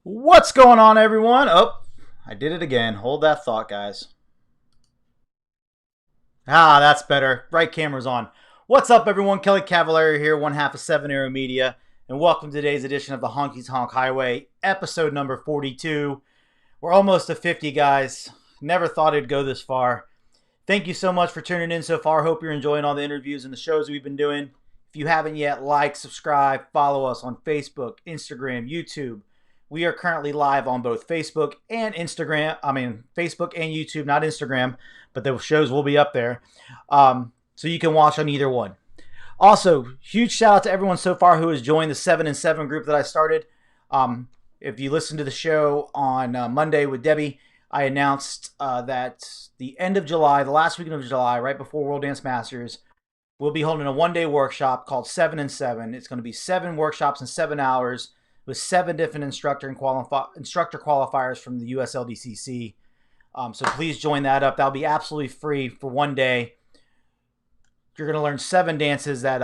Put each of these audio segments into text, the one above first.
What's going on, everyone? Oh, I did it again. Hold that thought, guys. That's better. Right camera's on. What's up, everyone? Kelly Cavallari here, one half of 7 Arrow Media, and welcome to today's edition of the Honky Tonk Highway, episode number 42. We're almost to 50, guys. Never thought it'd go this far. Thank you so much for tuning in so far. Hope you're enjoying all the interviews and the shows we've been doing. If you haven't yet, like, subscribe, follow us on Facebook, Instagram, YouTube. We are currently live on both Facebook and Instagram. Facebook and YouTube, not Instagram, but the shows will be up there. So you can watch on either one. Also, huge shout out to everyone so far who has joined the 7 and 7 group that I started. If you listened to the show on Monday with Debbie, I announced that the end of July, the last weekend of July, right before World Dance Masters, we'll be holding a one-day workshop called 7 and 7. It's going to be 7 workshops in 7 hours with 7 different instructor qualifiers from the USLDCC. So please join that up. That'll be absolutely free for one day. You're going to learn 7 dances that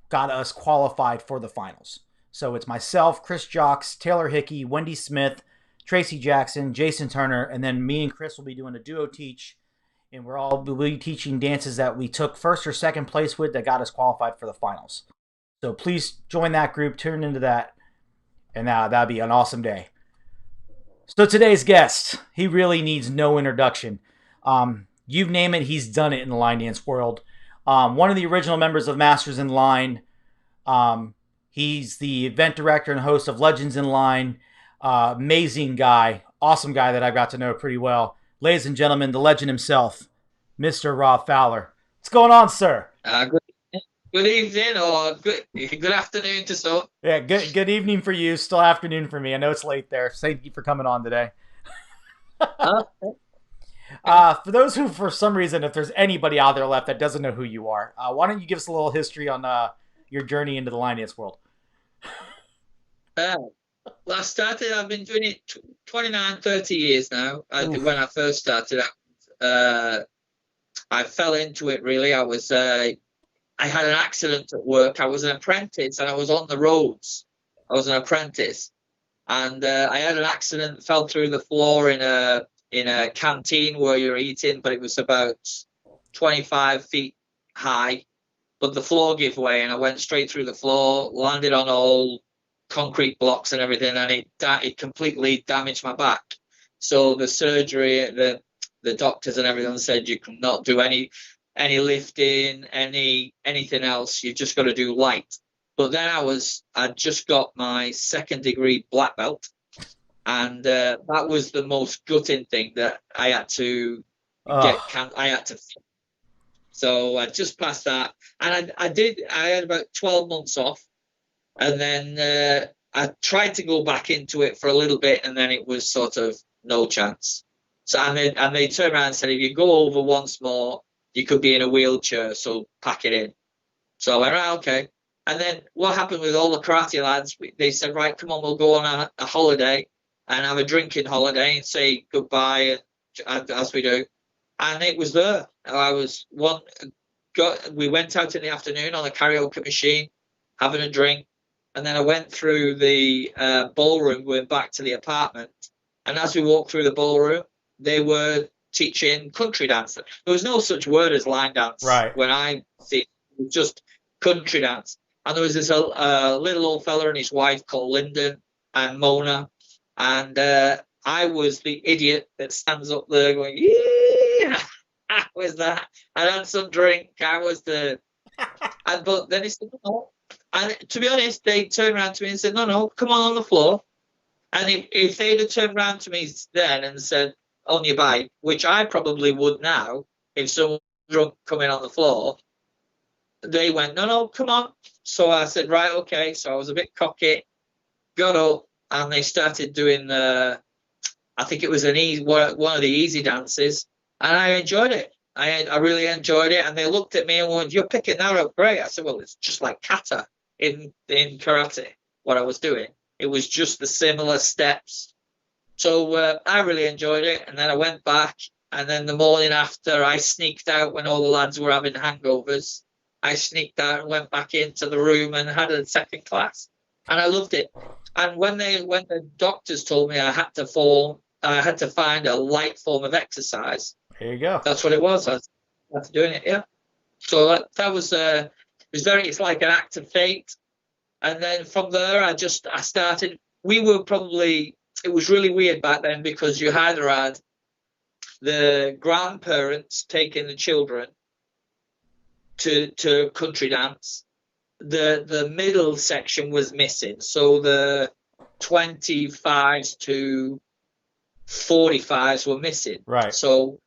got us qualified for the finals. So it's myself, Chris Jocks, Taylor Hickey, Wendy Smith, Tracy Jackson, Jason Turner, and then me and Chris will be doing a duo teach. And we'll be teaching dances that we took first or second place with that got us qualified for the finals. So please join that group, tune into that. And that'd be an awesome day. So today's guest, he really needs no introduction. You name it, he's done it in the line dance world. One of the original members of Masters in Line. He's the event director and host of Legends in Line. Amazing guy, awesome guy that I got to know pretty well. Ladies and gentlemen, the legend himself, Mr. Rob Fowler. What's going on, sir? Good evening or good afternoon to some. Yeah, good evening for you. Still afternoon for me. I know it's late there. Thank you for coming on today. For those who, for some reason, if there's anybody out there left that doesn't know who you are, why don't you give us a little history on your journey into the line dance world? Well, I've been doing it 29, 30 years now. When I first started out, I fell into it really. I had an accident at work. I was an apprentice and I was on the roads. I was an apprentice. And I had an accident, fell through the floor in in a canteen where you're eating, but it was about 25 feet high. But the floor gave way, and I went straight through the floor, landed on all concrete blocks and everything, and it completely damaged my back. So the surgery, the doctors and everyone said you cannot do any lifting, anything else. You've just got to do light. But then I just got my 2nd degree black belt, and that was the most gutting thing that I had to get. Oh, I had to. So I just passed that, and I had about 12 months off, and then I tried to go back into it for a little bit, and then it was sort of no chance. So and they turned around and said, if you go over once more, you could be in a wheelchair, so pack it in. So I went, right, okay. And then what happened with all the karate lads, they said, right, come on, we'll go on a holiday and have a drinking holiday and say goodbye as we do. And it was there. We went out in the afternoon on a karaoke machine, having a drink. And then I went through the ballroom, going back to the apartment. And as we walked through the ballroom, they were teaching country dance. There was no such word as line dance right. when I see it. It was just country dance. And there was this little old fella and his wife called Lyndon and Mona. And I was the idiot that stands up there going, yeah, I was that. I had some drink. I was but then he said, no. And to be honest, they turned around to me and said, no, come on the floor. And if they'd have turned around to me then and said, on your bike, which I probably would now, if someone drunk coming on the floor, they went, no, come on. So I said, right, okay. So I was a bit cocky, got up, and they started doing I think it was one of the easy dances, and I enjoyed it. I really enjoyed it, and they looked at me and went, "You're picking that up great." I said, "Well, it's just like kata in karate. What I was doing, it was just the similar steps." So I really enjoyed it, and then I went back, and then the morning after, I sneaked out when all the lads were having hangovers. I sneaked out and went back into the room and had a 2nd class, and I loved it. And when the doctors told me I had to find a light form of exercise. There you go. That's what it was. I was doing it, yeah. So that was it was it's like an act of fate. And then from there, I started. It was really weird back then because you either had the grandparents taking the children to country dance. The middle section was missing, so the 25s to 45s were missing. Right. So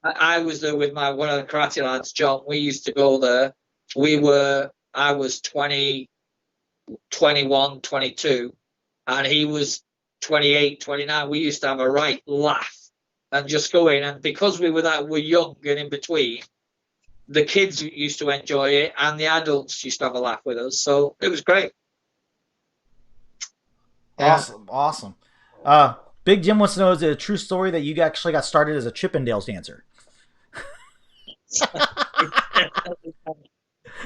I was there with one of the karate lads, John. We used to go there. I was 20, 21, 22, and he was 28, 29. We used to have a right laugh and just go in. And because we were young and in between, the kids used to enjoy it, and the adults used to have a laugh with us. So it was great. Awesome. Big Jim wants to know, is it a true story that you actually got started as a Chippendales dancer?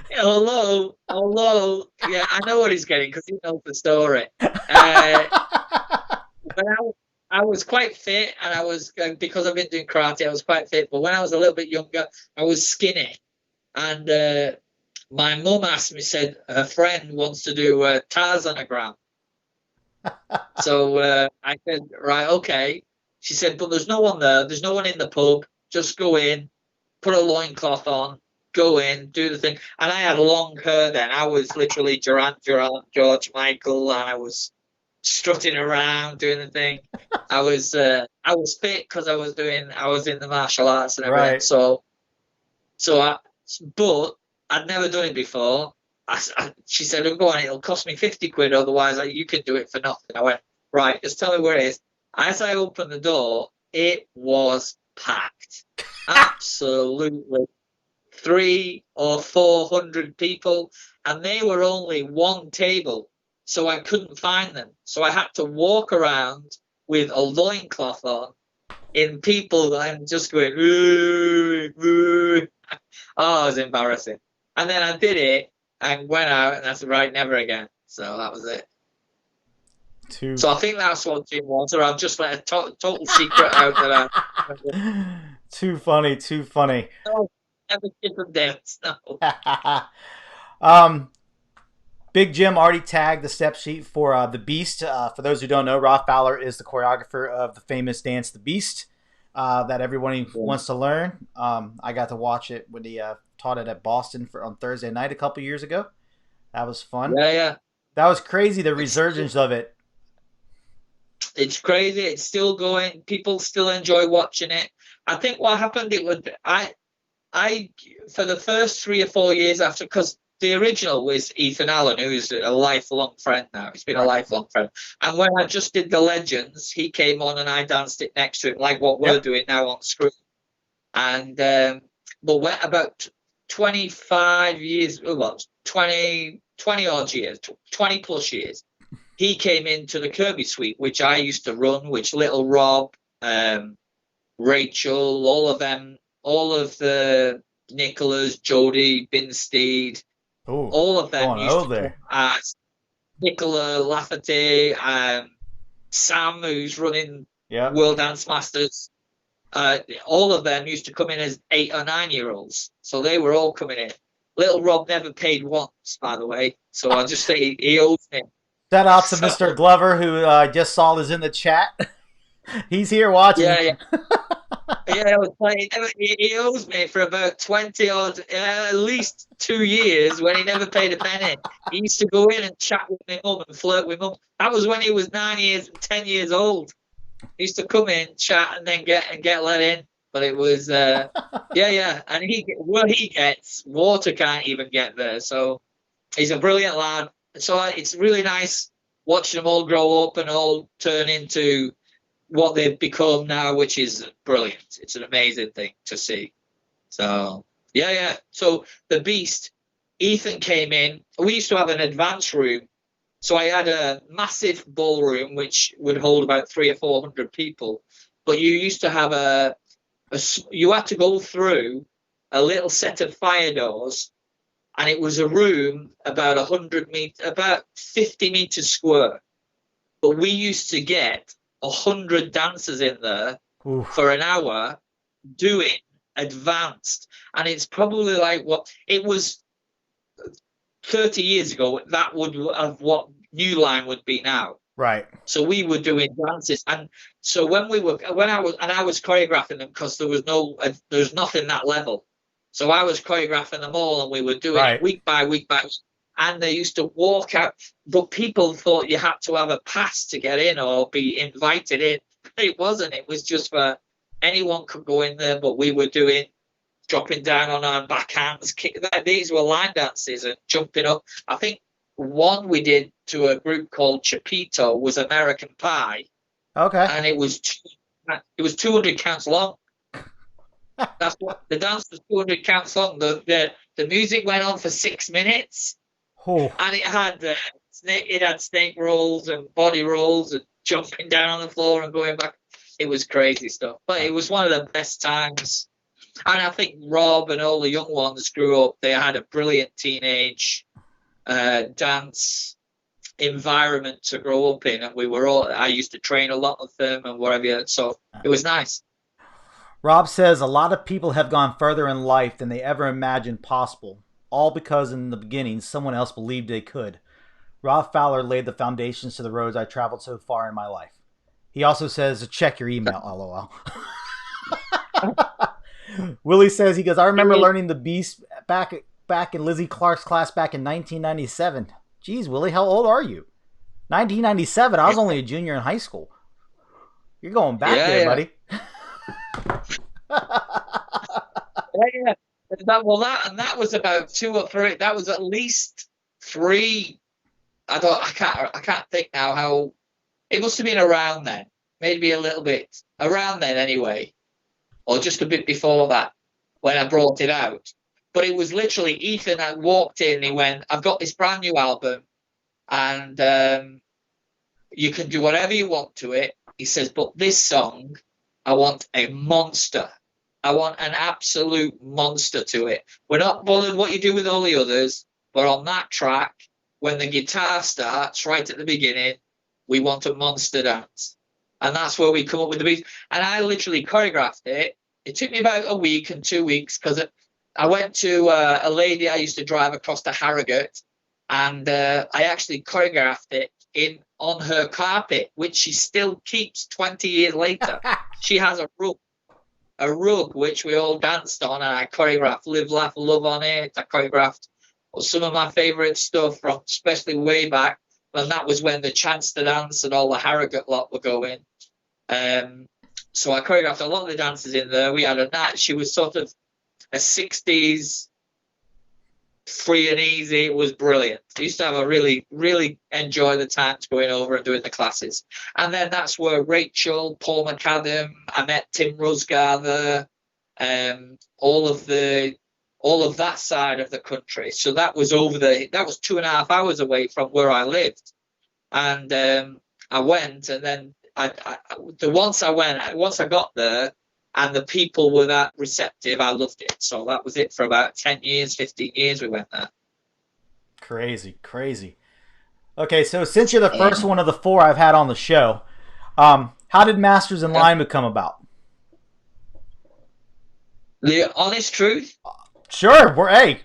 Hello. Yeah, I know what he's getting because he knows the story. But I was quite fit, and I was because I've been doing karate. I was quite fit, but when I was a little bit younger, I was skinny. And my mum asked me, said her friend wants to do a Tarzanagram. So I said, right, okay. She said, but there's no one there. There's no one in the pub. Just go in, put a loincloth on, go in, do the thing. And I had long hair then. I was literally George Michael, and I was strutting around doing the thing. I was fit because I was in the martial arts and everything. Right. But I'd never done it before. She said, oh, go on, it'll cost me 50 quid, otherwise you can do it for nothing. I went, right, just tell me where it is. As I opened the door, it was packed. Absolutely. 300 or 400 people, and they were only one table, so I couldn't find them. So I had to walk around with a loincloth on in people and just going, ooh, ooh. Oh, it was embarrassing. And then I did it and went out, and I said, right, never again. So that was it. Too So I think that's what Jim was, or I've just let a total secret out that too funny, too funny. no, never give them dance. No. um, Big Jim already tagged the step sheet for the Beast. For those who don't know, Rob Fowler is the choreographer of the famous dance The Beast that everybody Yeah. wants to learn. I got to watch it when he taught it at Boston on Thursday night a couple years ago. That was fun. Yeah, yeah. That was crazy, the It's resurgence of it. it's crazy. It's still going. People still enjoy watching it. I think what happened it was I for the first 3 or 4 years after, because the original was Ethan Allen, who's a lifelong friend now. He's been a Right. lifelong friend. And when I just did the Legends, he came on and I danced it next to him, like what we're Yep. doing now on screen. And but when about 25 years, well, 20 odd years, 20 plus years, he came into the Kirby Suite, which I used to run, which Little Rob, Rachel, all of them, all of the Nicholas, Jody, Binstead, Ooh, all of them going used to over come there. as Nicola Lafferty, Sam, who's running Yep. World Dance Masters. All of them used to come in as 8 or 9 year olds. So they were all coming in. Little Rob never paid once, by the way. So I just say he owes me. Shout out to Mr. So Glover, who I just saw is in the chat. He's here watching. yeah, yeah. Yeah, I was playing. He owes me for about 20 or at least 2 years when he never paid a penny. He used to go in and chat with my mum and flirt with mum. That was when he was 9 years and 10 years old. He used to come in, chat, and then get let in. But it was yeah. And what he gets, water can't even get there. So he's a brilliant lad. So it's really nice watching them all grow up and all turn into what they've become now, which is brilliant. It's an amazing thing to see. So yeah. So the Beast, Ethan came in. We used to have an advance room. So I had a massive ballroom which would hold about 300 or 400 people. But you used to have you had to go through a little set of fire doors, and it was a room about 50 meters square. But we used to get 100 dancers in there Oof. for an hour doing advanced. And it's probably like what it was 30 years ago. That would have what New Line would be now. Right. So we were doing dances. And so when I was choreographing them, because there's nothing that level. So I was choreographing them all, and we were doing it week by week by week. And they used to walk out, but people thought you had to have a pass to get in or be invited in. It wasn't. It was just for anyone could go in there, but we were dropping down on our backhands. These were line dances and jumping up. I think one we did to a group called Chapito was American Pie. Okay. And it was 200 counts long. That's what the dance was, 200 counts long. The music went on for 6 minutes. Oh. And it had snake rolls and body rolls and jumping down on the floor and going back. It was crazy stuff. But it was one of the best times. And I think Rob and all the young ones grew up. They had a brilliant teenage dance environment to grow up in. And I used to train a lot of them and whatever. So it was nice. Rob says a lot of people have gone further in life than they ever imagined possible. All because in the beginning someone else believed they could. Rob Fowler laid the foundations to the roads I traveled so far in my life. He also says, check your email, lol. Willie says, he goes, I remember learning the Beast back in Lizzie Clark's class back in 1997. Geez, Willie, how old are you? 1997, I was only a junior in high school. You're going back there, buddy. Yeah. That was about 2 or 3. That was at least 3. I can't think now how. It must have been around then, maybe a little bit around then anyway, or just a bit before that when I brought it out. But it was literally Ethan had walked in and he went, I've got this brand new album, and you can do whatever you want to it. He says, but this song, I want a monster. I want an absolute monster to it. We're not bothered what you do with all the others, but on that track, when the guitar starts right at the beginning, we want a monster dance. And that's where we come up with the beats. And I literally choreographed it. It took me about a week and 2 weeks because I went to a lady I used to drive across to Harrogate, and I actually choreographed it on her carpet, which she still keeps 20 years later. She has a rug which we all danced on, and I choreographed Live, Laugh, Love on it. I choreographed some of my favourite stuff from especially way back, and that was when the Chance to Dance and all the Harrogate lot were going. So I choreographed a lot of the dances in there. We had a night. She was sort of a 60s free and easy. It was brilliant. I used to have a really, really enjoy the times going over and doing the classes. And then that's where Rachel, Paul McAdam, I met Tim Rusgather, all of that side of the country. So that was that was 2.5 hours away from where I lived. And I went, and then once I got there, and the people were that receptive, I loved it. So that was it for about 10 years, 15 years we went there. Crazy, crazy. Okay, so since you're the first one of the 4 I've had on the show, how did Masters in Line come about? The honest truth? Sure, we're A.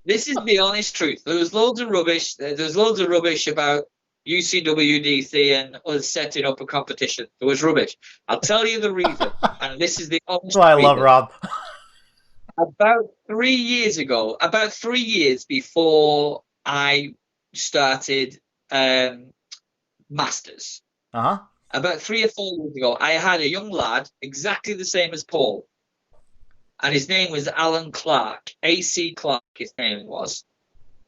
This is the honest truth. There was loads of rubbish. There's loads of rubbish about UCWDC and us setting up a competition. There was rubbish. I'll tell you the reason, and this is the honest That's why I love Rob. About 3 years ago, about 3 years before I started Masters, about 3 or 4 years ago, I had a young lad, exactly the same as Paul, and his name was Alan Clark, AC Clark, his name was,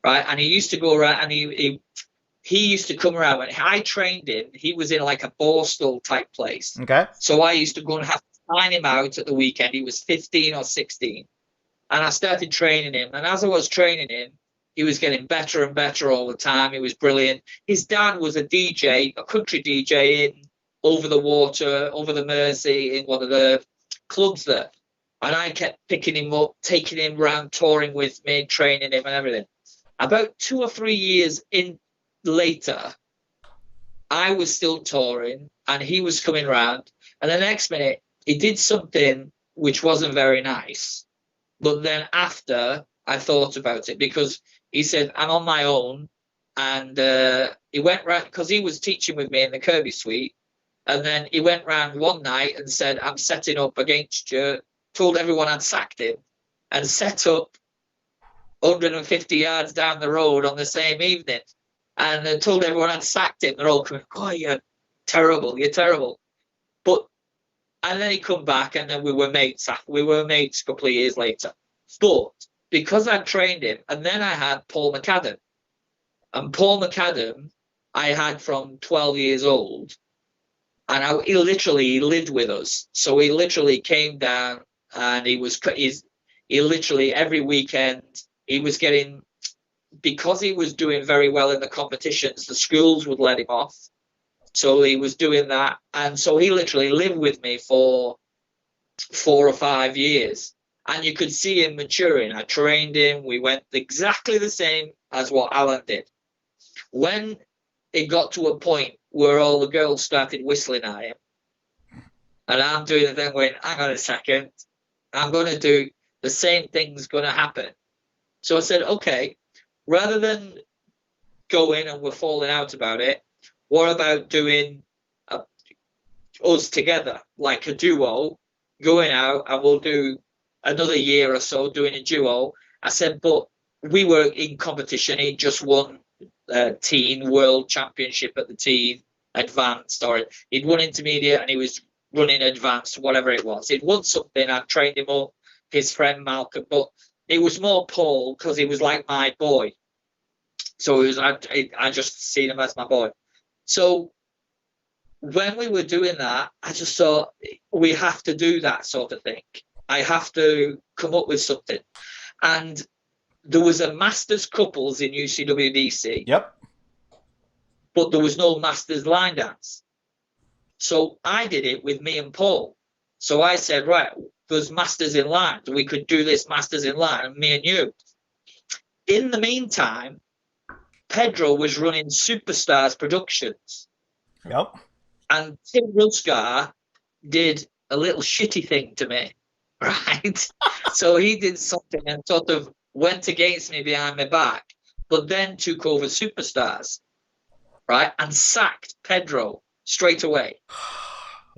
right? And he used to go around, and he used to come around. When I trained him, he was in like a Borstal type place. Okay. So I used to go and have to sign him out at the weekend. He was 15 or 16. And I started training him. And as I was training him, he was getting better and better all the time. He was brilliant. His dad was a DJ, a country DJ in Over the Water, Over the Mersey, in one of the clubs there. And I kept picking him up, taking him around, touring with me, training him and everything. About 2 or 3 years later, I was still touring and he was coming around, and the next minute he did something which wasn't very nice. But then after I thought about it, because he said, I'm on my own, and he went round, because he was teaching with me in the Kirby Suite, and then he went round one night and said, I'm setting up against you, told everyone I'd sacked him, and set up 150 yards down the road on the same evening. And told everyone I'd sacked him. They're all coming, oh, you're terrible, you're terrible. And then he come back, and then we were mates. We were mates a couple of years later. But because I trained him, and then I had Paul McAdam. And Paul McAdam I had from 12 years old. And he literally lived with us. So he literally came down, and he literally every weekend, he was getting... Because he was doing very well in the competitions, the schools would let him off. So he was doing that. And so he literally lived with me for 4 or 5 years. And you could see him maturing. I trained him. We went exactly the same as what Alan did. When it got to a point where all the girls started whistling at him, and I'm doing the thing going, hang on a second, I'm going to do the same thing's going to happen. So I said, okay, rather than going and we're falling out about it, what about doing us together, like a duo, going out, and we'll do another year or so doing a duo. I said, but we were in competition. He just won teen world championship at the teen advanced, or he'd won intermediate and he was running advanced, whatever it was. He'd won something. I trained him up, his friend Malcolm, but it was more Paul because he was like my boy. So it was, I just seen him as my boy. So when we were doing that, I just thought, we have to do that sort of thing. I have to come up with something. And there was a Masters couples in UCWDC. Yep. But there was no Masters line dance. So I did it with me and Paul. So I said, right, there's Masters in line. We could do this Masters in line, me and you. In the meantime, Pedro was running Superstars Productions. Yep. And Tim Rudsgar did a little shitty thing to me, right? So he did something and sort of went against me behind my back, but then took over Superstars, right? And sacked Pedro straight away,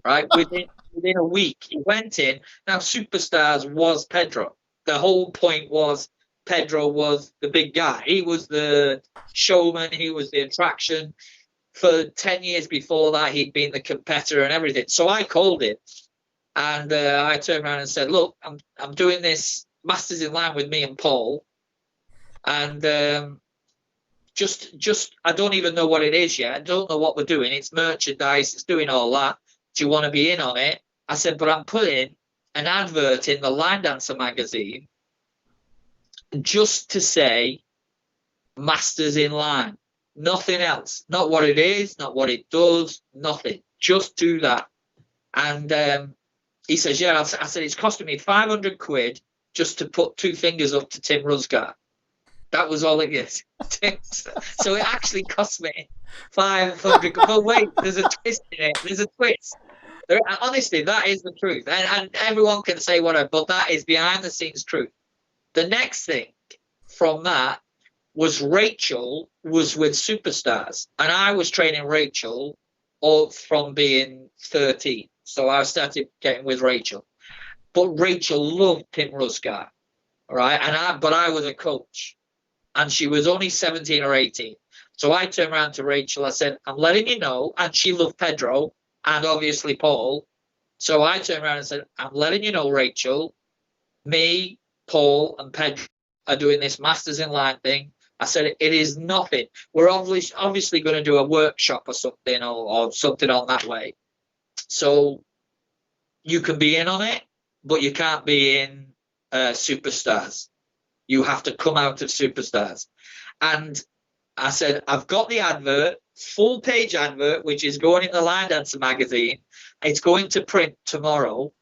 right? Within a week, he went in. Now, Superstars was Pedro. The whole point was Pedro was the big guy. He was the showman. He was the attraction. For 10 years before that, he'd been the competitor and everything. So I called him, and I turned around and said, "Look, I'm doing this Masters in Line with me and Paul, and just I don't even know what it is yet. I don't know what we're doing. It's merchandise. It's doing all that. Do you want to be in on it?" I said, "But I'm putting an advert in the Line Dancer magazine just to say Masters in Line. Nothing else. Not what it is, not what it does, nothing. Just do that." And he says, "Yeah." I said, "It's costing me 500 quid just to put two fingers up to Tim Rudsgar." That was all it is. So it actually cost me 500. But wait, there's a twist in it. There's a twist. Honestly, that is the truth. And everyone can say whatever, but that is behind the scenes truth. The next thing from that was Rachel was with Superstars, and I was training Rachel all from being 13. So I started getting with Rachel. But Rachel loved Tim Rudsgar, right? But I was a coach, and she was only 17 or 18. So I turned around to Rachel. I said, "I'm letting you know," and she loved Pedro and obviously Paul. So I turned around and said, "I'm letting you know, Rachel, me, Paul, and Pedro are doing this Masters in Line thing." I said, "It is nothing. We're obviously going to do a workshop or something or something on that way. So you can be in on it, but you can't be in Superstars. You have to come out of Superstars." And I said, "I've got the advert, full page advert, which is going in the Line Dancer magazine. It's going to print tomorrow.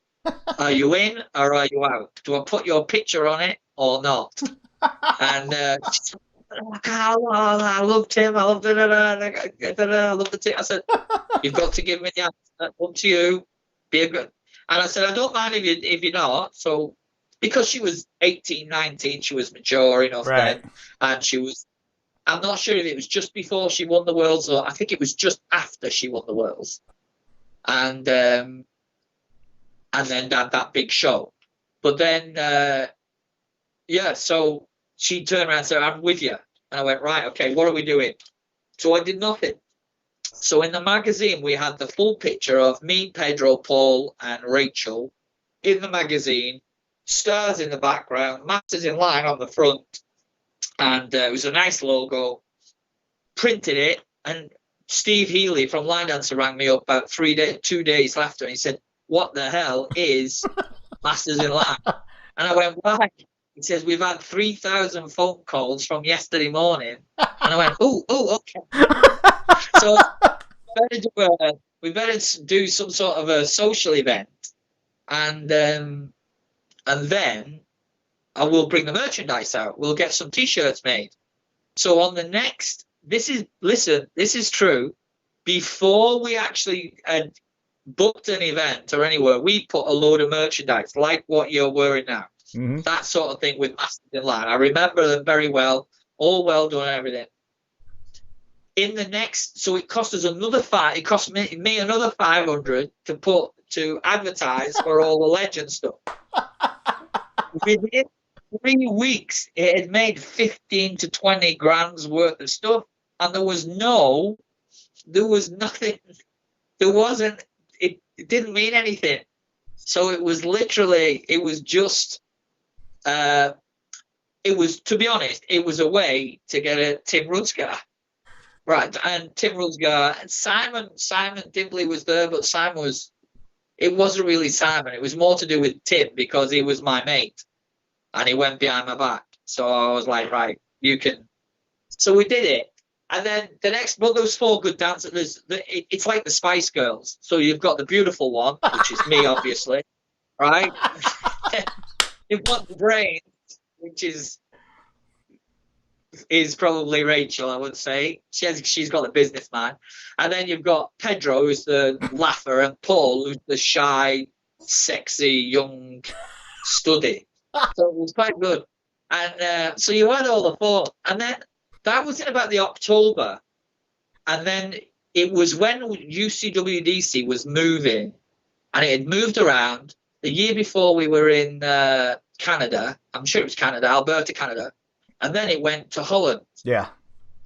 Are you in or are you out? Do I put your picture on it or not?" And I loved him. I loved it. I loved the team. I said, "You've got to give me the answer. Up to you. Be a good." And I said, "I don't mind if you're not." So because she was 18, 19, she was mature enough then, and she was. I'm not sure if it was just before she won the Worlds or I think it was just after she won the Worlds, and then that big show. But then, so she turned around and said, "I'm with you." And I went, "Right, okay, what are we doing?" So I did nothing. So in the magazine, we had the full picture of me, Pedro, Paul, and Rachel in the magazine, stars in the background, Masters in Line on the front. And it was a nice logo. Printed it. And Steve Healy from Line Dancer rang me up about 2 days after. And he said, "What the hell is Masters in Line?" And I went, "Why?" He says, "We've had 3,000 phone calls from yesterday morning." And I went, oh, okay. So we better do some sort of a social event. And then I will bring the merchandise out. We'll get some T-shirts made. So on the next, this is true. Before we actually had booked an event or anywhere, we put a load of merchandise like what you're wearing now. Mm-hmm. That sort of thing with Masters in Line. I remember them very well, all well done and everything. In the next, so it cost us it cost me another 500 to advertise for all the legend stuff. Within 3 weeks, it had made 15 to 20 grand's worth of stuff, and there was nothing. There wasn't. It didn't mean anything. So it was literally. It was just. It was, to be honest, it was a way to get a Tim Rudsgar. Right, and Tim Rudsgar and Simon Dimbley was there, but it wasn't really Simon. It was more to do with Tim because he was my mate, and he went behind my back. So I was like, right, you can. So we did it, and then the next, well, there was 4 good dancers. It's like the Spice Girls. So you've got the beautiful one, which is me, obviously, right? You've got the brain, which is is probably Rachel, I would say. She's got the business mind. And then you've got Pedro, who's the laugher, and Paul, who's the shy, sexy, young study. So it was quite good. And so you had all the four. And then that was in about the October. And then it was when UCWDC was moving, and it had moved around. The year before we were in Canada, I'm sure it was Canada, Alberta, Canada. And then it went to Holland. Yeah.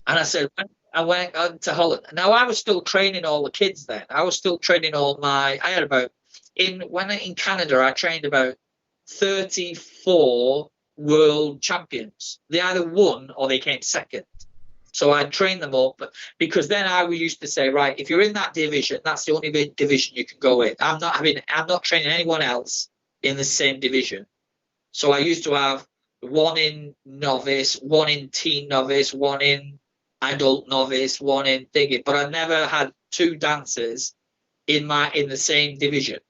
And I said, I went to Holland. Now, I was still training all the kids then. I was still training I had about, in Canada, I trained about 34 world champions. They either won or they came second. So I trained them up, because then I used to say, right, if you're in that division, that's the only division you can go in. I'm not training anyone else in the same division. So I used to have one in novice, one in teen novice, one in adult novice, one in thingy. But I never had two dancers in the same division.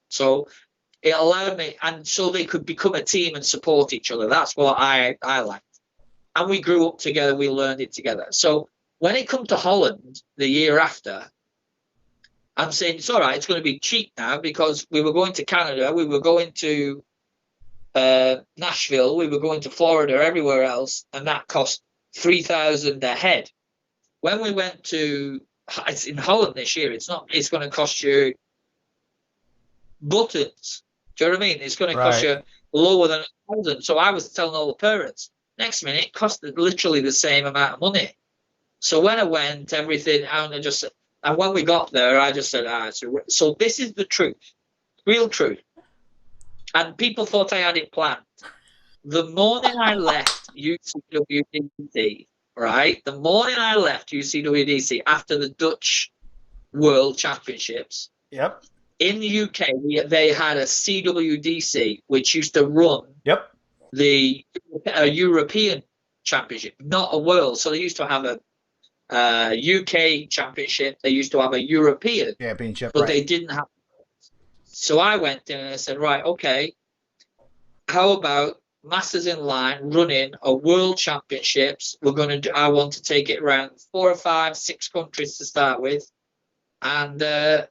So it allowed me, and so they could become a team and support each other. That's what I liked. And we grew up together, we learned it together. So when it come to Holland the year after, I'm saying, it's all right, it's going to be cheap now, because we were going to Canada, we were going to Nashville, we were going to Florida, everywhere else, and that cost $3,000 a head. When we went to, it's in Holland this year, it's going to cost you buttons. Do you know what I mean? It's going to cost you lower than $1,000. So I was telling all the parents, next minute, it costed literally the same amount of money. So when I went, everything, and when we got there, I just said, so this is the truth, real truth. And people thought I had it planned. The morning I left UCWDC, right? The morning I left UCWDC after the Dutch World Championships. Yep. In the UK, they had a CWDC, which used to run the European Championship, not a world. So they used to have a UK Championship. They used to have a European Championship, but they didn't have. So I went in and I said, right, okay, how about Masters in Line running a World Championships? I want to take it around 4 or 5, 6 countries to start with, and I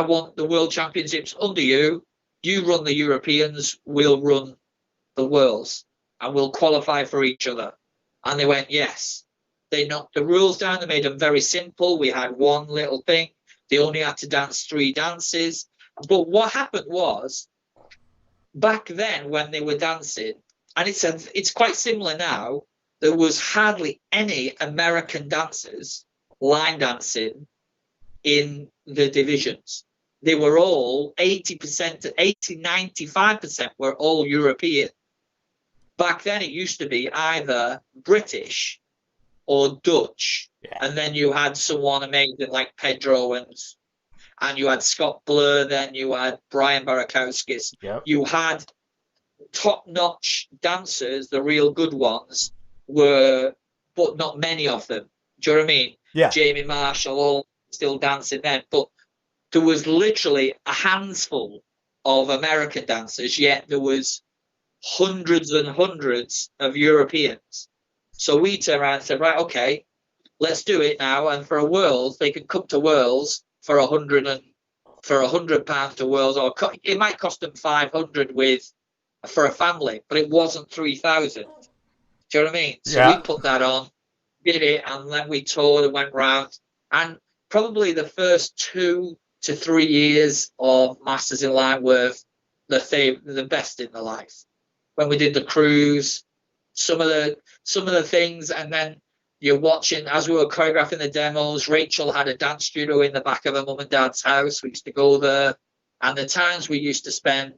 want the World Championships under you. You run the Europeans, we'll run the Worlds, and we'll qualify for each other. And they went, yes. They knocked the rules down. They made them very simple. We had one little thing. They only had to dance 3 dances. But what happened was, back then when they were dancing, and it's quite similar now, there was hardly any American dancers line dancing in the divisions. They were all 80%, 80, 95% were all European. Back then it used to be either British or Dutch. Yeah. And then you had someone amazing like Pedro, and you had Scott Blur, then you had Brian Barakowskis. Yep. You had top-notch dancers, the real good ones, but not many of them. Do you know what I mean? Yeah. Jamie Marshall, all still dancing then. But there was literally a handful of American dancers, yet there was hundreds and hundreds of Europeans. So we turned around and said, right, okay, let's do it now. And for a Worlds, they can come to Worlds for £100 to Worlds, or it might cost them 500 for a family, but it wasn't 3,000. Do you know what I mean? So we put that on, did it, and then we toured and went round. And probably the first 2 to 3 years of Masters in Line were the best in the life. When we did the cruise, some of the things, and then you're watching as we were choreographing the demos. Rachel had a dance studio in the back of her mum and dad's house. We used to go there, and the times we used to spend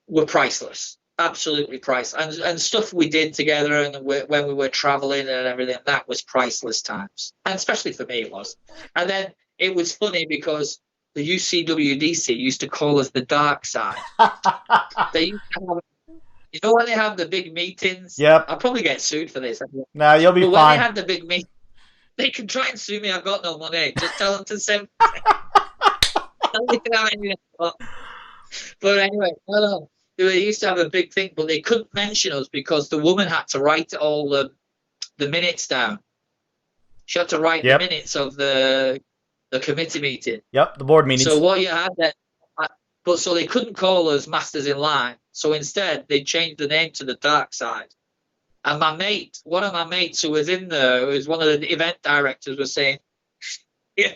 were priceless, absolutely priceless. And stuff we did together, and when we were traveling and everything, that was priceless times, and especially for me it was. And then it was funny because the UCWDC used to call us the dark side. They used to have, you know, when they have the big meetings. Yep. I'll probably get sued for this. No, you'll be fine. When they have the big meeting, they can try and sue me. I've got no money. Just tell them to send. Tell me to have anything. But anyway, no. they used to have a big thing, but they couldn't mention us because the woman had to write all the minutes down. She had to write the Yep. minutes of the committee meeting. Yep. The board So meetings. what you had then, but so they couldn't call us Masters in Line. So instead, they changed the name to the Dark Side. And one of my mates who was in there, who was one of the event directors, was saying, yeah,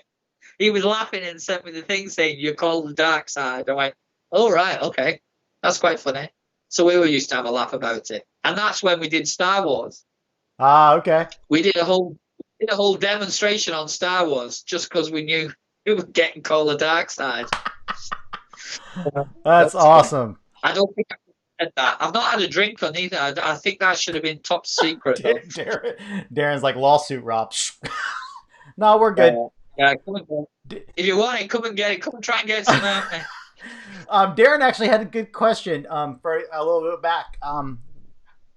he was laughing and sent me the thing saying, "You're called the Dark Side." I went, "Oh, right, okay. That's quite funny." So we were used to have a laugh about it. And that's when we did Star Wars. Ah, okay. We did a whole demonstration on Star Wars just because we knew we were getting called the Dark Side. That's awesome. I don't think I said that. I've not had a drink on either. I think that should have been top secret, though. Darren's like lawsuit, Rob. No, we're good. Yeah, come and get it. If you want it, come and get it. Come and try and get some out there. Darren actually had a good question. For a little bit back.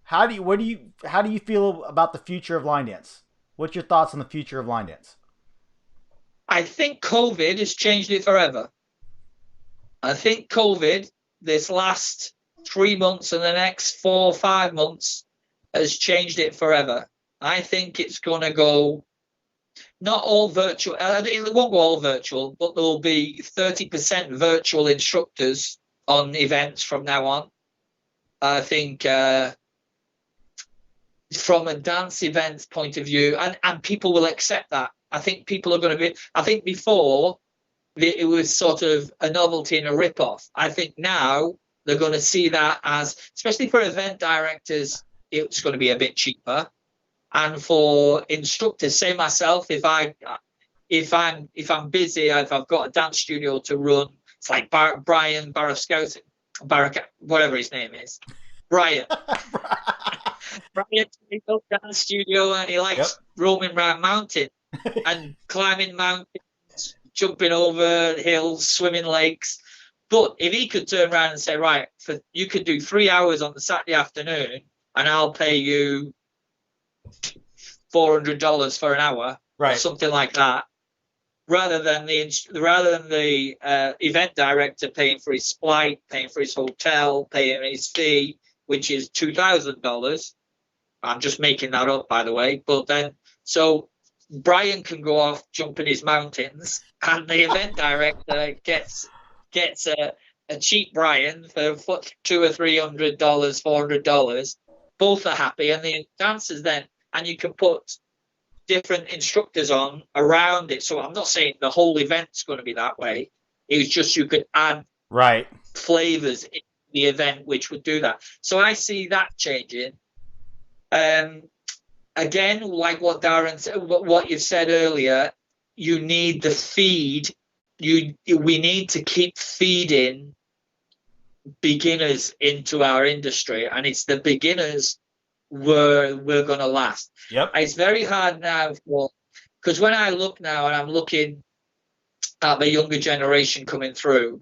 How do you feel about the future of line dance? What's your thoughts on the future of line dance? I think COVID has changed it forever. I think COVID, this last 3 months and the next 4 or 5 months, has changed it forever. I think it's going to go not all virtual. It won't go all virtual, but there will be 30% virtual instructors on events from now on. I think from a dance events point of view, and people will accept that. I think people are going to be. I think before it was sort of a novelty and a rip-off. I think now they're going to see that as, especially for event directors, it's going to be a bit cheaper. And for instructors, say myself, if I'm busy, if I've got a dance studio to run, it's like Brian Barraskowski, whatever his name is, Brian. Brian he goes dance studio and he likes roaming around mountains and climbing mountains, jumping over hills, swimming lakes. But if he could turn around and say, right, you could do 3 hours on the Saturday afternoon, and I'll pay you $400 for an hour, right, or something like that, rather than the event director paying for his flight, paying for his hotel, paying his fee, which is $2,000. I'm just making that up, by the way. But then, so Brian can go off jumping his mountains, and the event director gets a cheap Brian for $200 or $300, $400. Both are happy, and the dancers then, and you can put different instructors on around it. So I'm not saying the whole event's going to be that way. It was just you could add flavors in the event which would do that. So I see that changing. Again, like what Darren said, what you said earlier, you need the feed. We need to keep feeding beginners into our industry, and it's the beginners we're going to last. Yep. It's very hard now because when I look now and I'm looking at the younger generation coming through,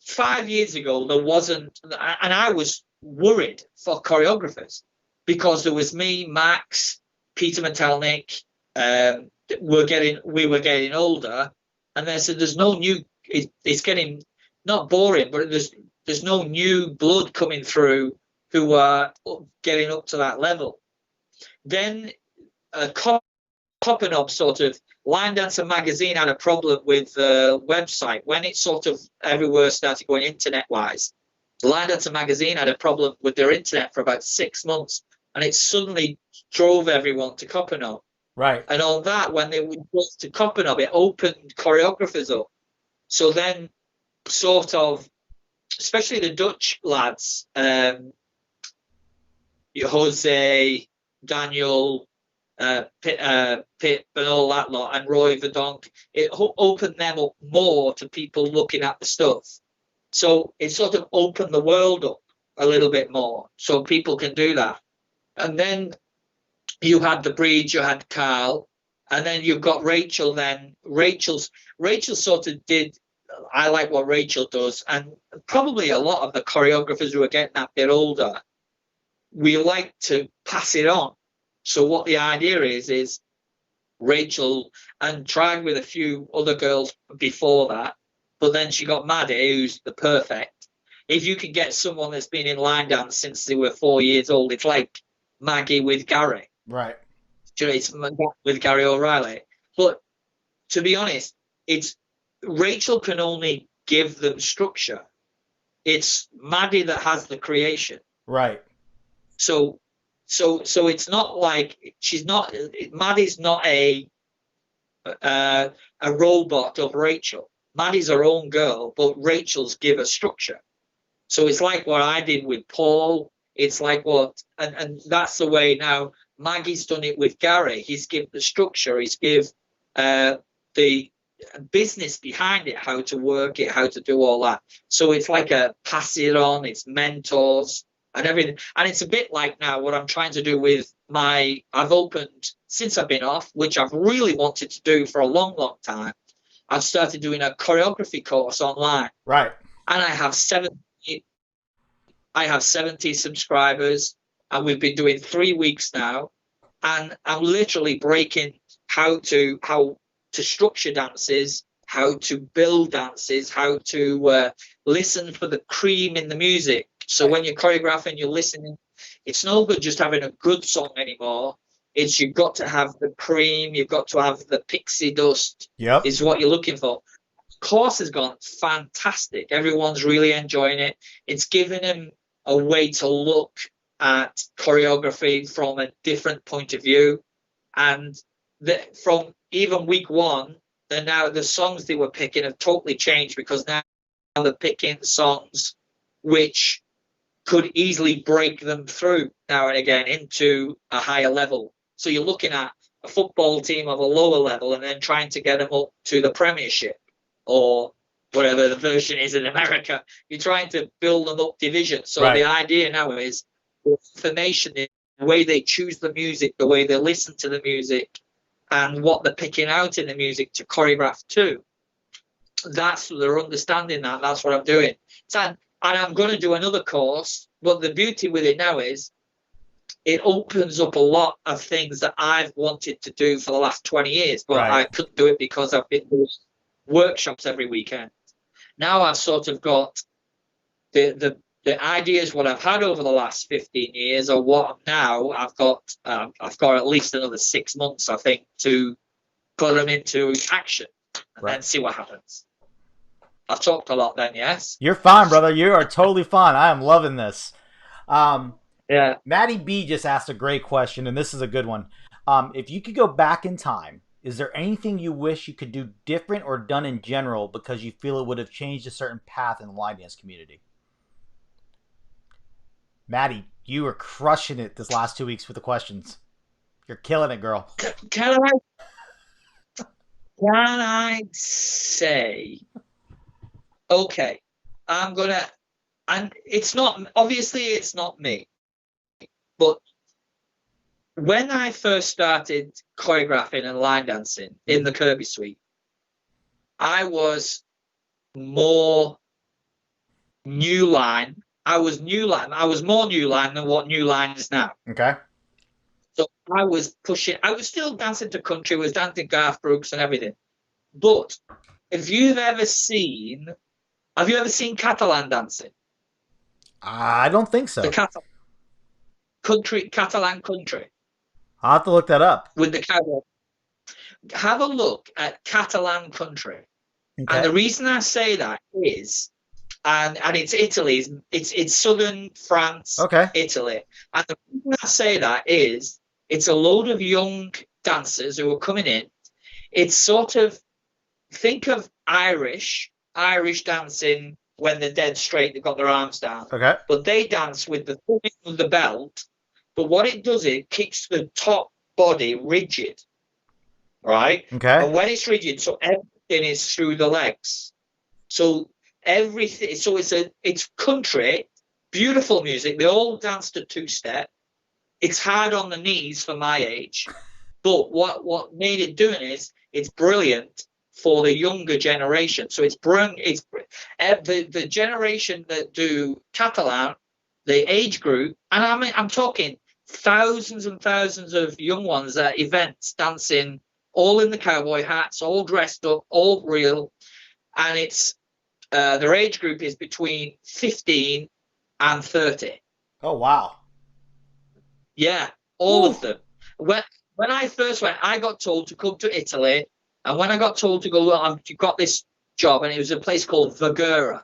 5 years ago there wasn't, and I was worried for choreographers because there was me, Max, Peter Metelnik. We were getting older, and they said there's no new. It's getting not boring, but there's no new blood coming through who are getting up to that level. Then Coppin Up sort of Line Dancer magazine had a problem with the website when it sort of everywhere started going internet wise. Line Dancer magazine had a problem with their internet for about 6 months, and it suddenly drove everyone to Coppin Up. Right. And on that, when they went to Coppin Up, it opened choreographers up. So then, sort of, especially the Dutch lads, Jose, Daniel, Pip, and all that lot, and Roy Verdonk, it opened them up more to people looking at the stuff. So it sort of opened the world up a little bit more, so people can do that. And then you had the Breed, you had Carl, and then you've got Rachel. Then Rachel sort of did. I like what Rachel does, and probably a lot of the choreographers who are getting that bit older, we like to pass it on. So what the idea is Rachel, and tried with a few other girls before that. But then she got Maddie, who's the perfect. If you can get someone that's been in line dance since they were 4 years old, it's like Maggie with Gary. Right. It's with Gary O'Reilly. But to be honest, it's Rachel can only give them structure. It's Maddie that has the creation. Right. So it's not like Maddie's not a robot of Rachel. Maddie's her own girl, but Rachel's give a structure. So it's like what I did with Paul. It's like and that's the way now Maggie's done it with Gary. He's give the structure. He's give the business behind it, how to work it, how to do all that. So it's like a pass it on. It's mentors and everything. And it's a bit like now what I'm trying to do with I've opened since I've been off, which I've really wanted to do for a long, long time. I've started doing a choreography course online. Right. And I have 70 subscribers, and we've been doing 3 weeks now. And I'm literally breaking how to structure dances, how to build dances, how to listen for the cream in the music. So when you're choreographing, you're listening. It's no good just having a good song anymore. You've got to have the cream. You've got to have the pixie dust. Yep. Is what you're looking for. The course has gone fantastic. Everyone's really enjoying it. It's given them a way to look at choreography from a different point of view. And from even week one, the songs they were picking have totally changed, because now they're picking songs which could easily break them through now and again into a higher level. So you're looking at a football team of a lower level and then trying to get them up to the Premiership or whatever the version is in America. You're trying to build them up division. So Right. The idea now is the information, the way they choose the music, the way they listen to the music, and what they're picking out in the music to choreograph to. They're understanding that. That's what I'm doing. And I'm going to do another course. But the beauty with it now is it opens up a lot of things that I've wanted to do for the last 20 years. But Right. I couldn't do it because I've been doing workshops every weekend. Now I've sort of got the ideas what I've had over the last 15 years, or what now I've got at least another 6 months, I think, to put them into action and then see what happens. I've talked a lot then, yes? You're fine, brother. You are totally fine. I am loving this. Yeah. Maddie B just asked a great question, and this is a good one. If you could go back in time, is there anything you wish you could do different or done in general because you feel it would have changed a certain path in the line dance community? Maddie, you are crushing it this last 2 weeks with the questions. You're killing it, girl. Can I say, okay, and it's not, obviously it's not me, but when I first started choreographing and line dancing in the Kirby Suite, I was more new line. I was more new line than what new line is now. Okay. So I was still dancing to country, was dancing Garth Brooks and everything. But have you ever seen Catalan dancing? I don't think so. The Catalan country. I'll have to look that up. With the cowboy. Have a look at Catalan country. Okay. And the reason I say that is, and it's Italy, it's southern France, Okay. Italy. And the reason I say that is, it's a load of young dancers who are coming in. It's sort of, think of Irish dancing when they're dead straight, they've got their arms down. Okay. But they dance with the thumbing of the belt. But what it does, it keeps the top body rigid, right? Okay. And when it's rigid, so everything is through the legs. So everything, so it's country, beautiful music. They all dance to two-step. It's hard on the knees for my age. But what made it doing is, it's brilliant for the younger generation. So it's the generation that do Catalan, the age group, and I'm talking thousands and thousands of young ones at events dancing all in the cowboy hats, all dressed up, all real, and it's their age group is between 15 and 30. Oh wow. Yeah, all Woo. of them. When I first went, I got told to come to Italy, and when I got told to go, well, you got this job, and it was a place called Vergara.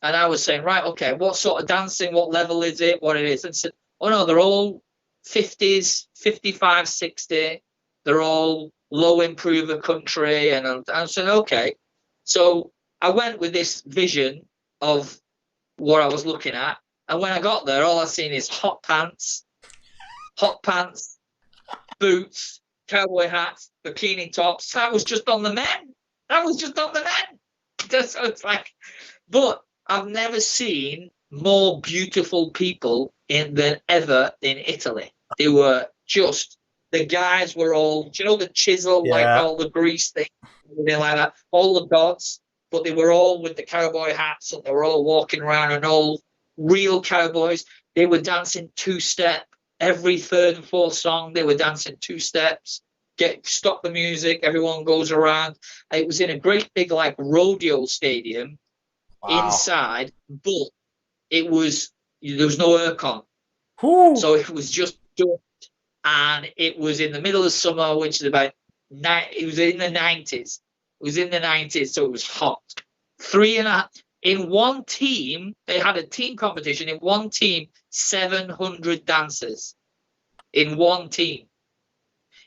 And I was saying, right, okay, what sort of dancing, what level is it, what it is? And said, oh no, they're all 50s, 55, 60. They're all low improver country. And I said, okay. So I went with this vision of what I was looking at. And when I got there, all I seen is hot pants, boots, cowboy hats, bikini tops. That was just on the men. That was just on the men. So it's like, but I've never seen more beautiful people than ever in Italy. They were just, the guys were all, do you know, the chisel, like Yeah. all the grease thing, everything like that, all the dots, but they were all with the cowboy hats and they were all walking around and all real cowboys. They were dancing two-step. Every third and fourth song, they were dancing two steps. Stop the music, everyone goes around. It was in a great big like rodeo stadium Wow. inside, but there was no aircon, Whoo. so it was just dust, and it was in the middle of summer, which is about it was in the 90s. It was in the 90s, so it was hot. Three and a in one team, they had a team competition. In one team, 700 dancers in one team.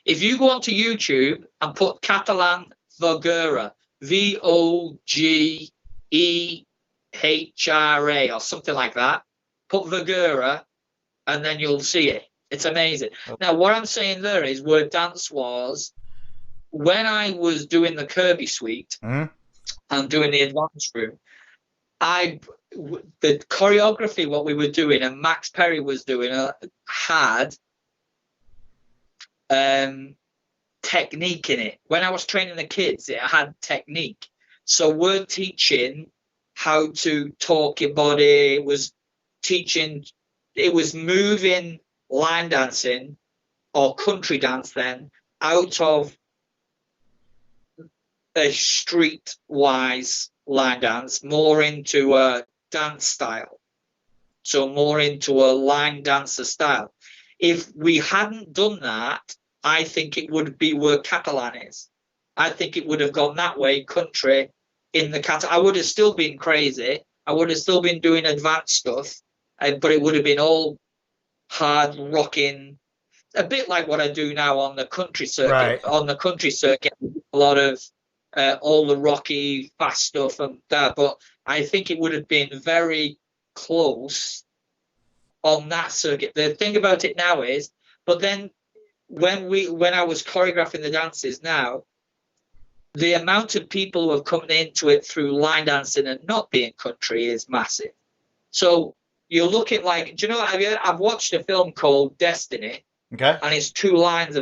If you go onto YouTube and put Catalan Voguera, VOGEHRA or something like that, put Voguera, and then you'll see it. It's amazing. Now, what I'm saying there is where dance was when I was doing the Kirby Suite Mm-hmm. and doing the advanced room. The choreography, what we were doing, and Max Perry was doing, had technique in it. When I was training the kids, it had technique. So we're teaching how to talk your body. It was moving line dancing or country dance then out of a street-wise line dance, more into a dance style. So more into a line dancer style. If we hadn't done that, I think it would be where Catalan is. I think it would have gone that way, country, in the Catalan. I would have still been crazy. I would have still been doing advanced stuff, but it would have been all hard rocking, a bit like what I do now on the country circuit. Right. On the country circuit, a lot of all the rocky, fast stuff and that. But I think it would have been very close on that circuit. The thing about it now is, but then when I was choreographing the dances now, the amount of people who have come into it through line dancing and not being country is massive. So you're looking like, do you know? I've watched a film called Destiny, Okay. and it's two lines.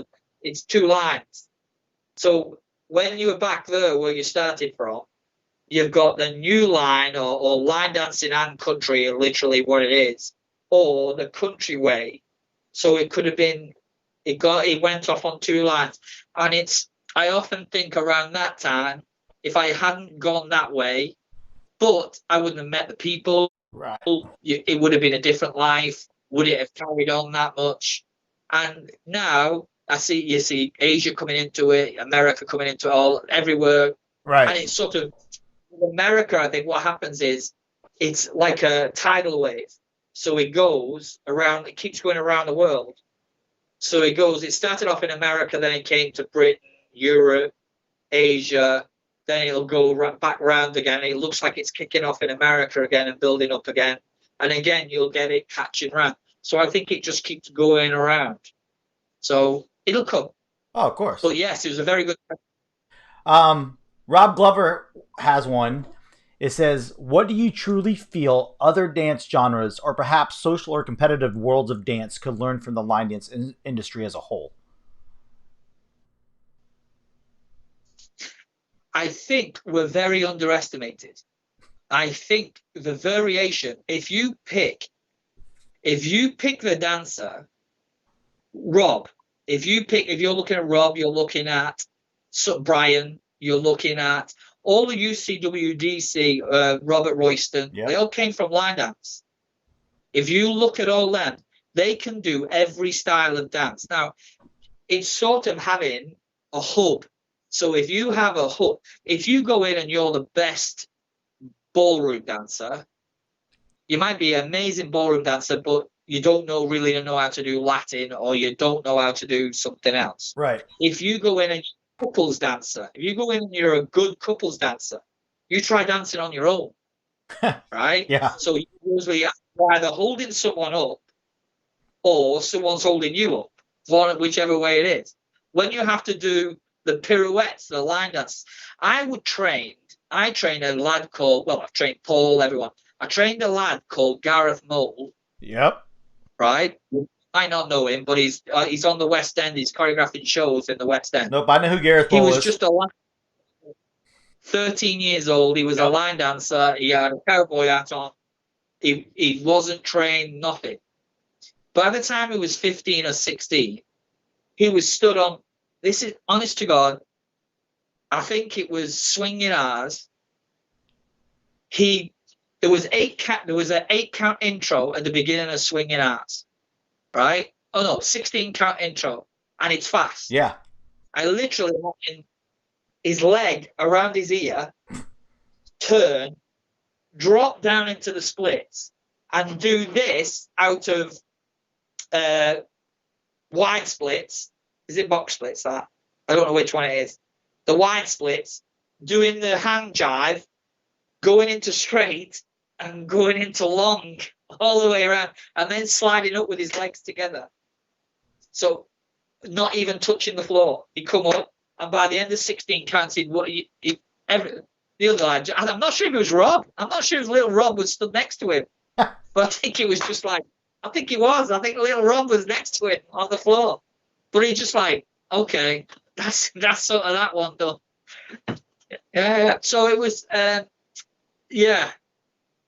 So when you were back there where you started from, you've got the new line or line dancing and country, literally what it is, or the country way. So it could have been, it went off on two lines. And I often think around that time, if I hadn't gone that way, but I wouldn't have met the people, Right. it would have been a different life. Would it have carried on that much? And now you see Asia coming into it, America coming into it, everywhere. Right. And it's sort of, in America, I think what happens is it's like a tidal wave. So it goes around, it keeps going around the world. So it started off in America, then it came to Britain, Europe, Asia, then it'll go back round again. It looks like it's kicking off in America again and building up again. And again, you'll get it catching round. So I think it just keeps going around. So it'll come. Oh, of course. But yes, it was a very good question. Rob Glover has one. It says, "What do you truly feel other dance genres, or perhaps social or competitive worlds of dance, could learn from the line dance industry as a whole?" I think we're very underestimated. I think the variation, if you pick the dancer, Rob, if you're looking at Rob, you're looking at so Brian, you're looking at all the UCWDC, Robert Royston, Yep. they all came from line dance. If you look at all them, they can do every style of dance. Now, it's sort of having a hub. So if you have a hub, if you go in and you're the best ballroom dancer, you might be an amazing ballroom dancer, but you don't really know how to do Latin, or you don't know how to do something else. Right. If you go in and you're a couples dancer, if you go in and you're a good couples dancer, you try dancing on your own, right? Yeah. So usually you're either holding someone up or someone's holding you up, whichever way it is. When you have to do the pirouettes, the line dance, I trained a lad called, well, I've trained Paul, everyone. I trained a lad called Gareth Mole. Yep. Right? You might not know him, but he's on the West End. He's choreographing shows in the West End. Nope, I know who Gareth He Mole was is. just 13 years old. He was a line dancer. He had a cowboy hat on. He wasn't trained, nothing. By the time he was 15 or 16, he was stood on, this is honest to God, I think it was Swinging Ours. There was an 8-count intro at the beginning of Swinging Ours, right? Oh no, 16-count intro, and it's fast. Yeah. I literally watching his leg around his ear, turn, drop down into the splits, and do this out of wide splits. Is it box splits? That I don't know which one it is. The wide splits, doing the hand jive, going into straight and going into long all the way around, and then sliding up with his legs together. So not even touching the floor. He'd come up, and by the end of 16 counts, the other lad, I'm not sure if it was Rob. I'm not sure if little Rob was stood next to him. But I think it was just like, I think little Rob was next to him on the floor. But he just like, okay, that's sort of that one done. Yeah. So it was, yeah,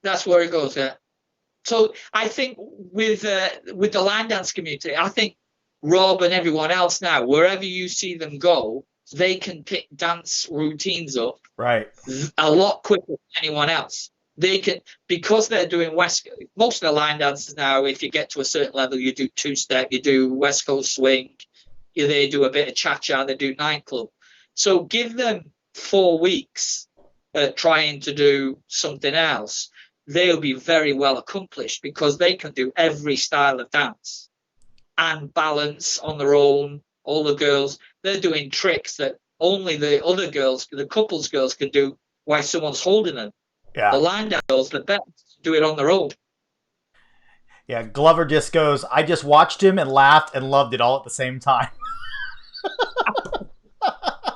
that's where it goes. Yeah. So I think with the line dance community, I think Rob and everyone else now, wherever you see them go, they can pick dance routines up right a lot quicker than anyone else. They can, because they're doing most of the line dances now, if you get to a certain level, you do two-step, you do West Coast swing, they do a bit of cha-cha, they do nightclub. So give them 4 weeks trying to do something else. They'll be very well accomplished because they can do every style of dance and balance on their own. All the girls, they're doing tricks that only the other girls, the couples girls, can do while someone's holding them. Yeah. The line dance girls, the best, do it on their own. Yeah, Glover just goes, I just watched him and laughed and loved it all at the same time.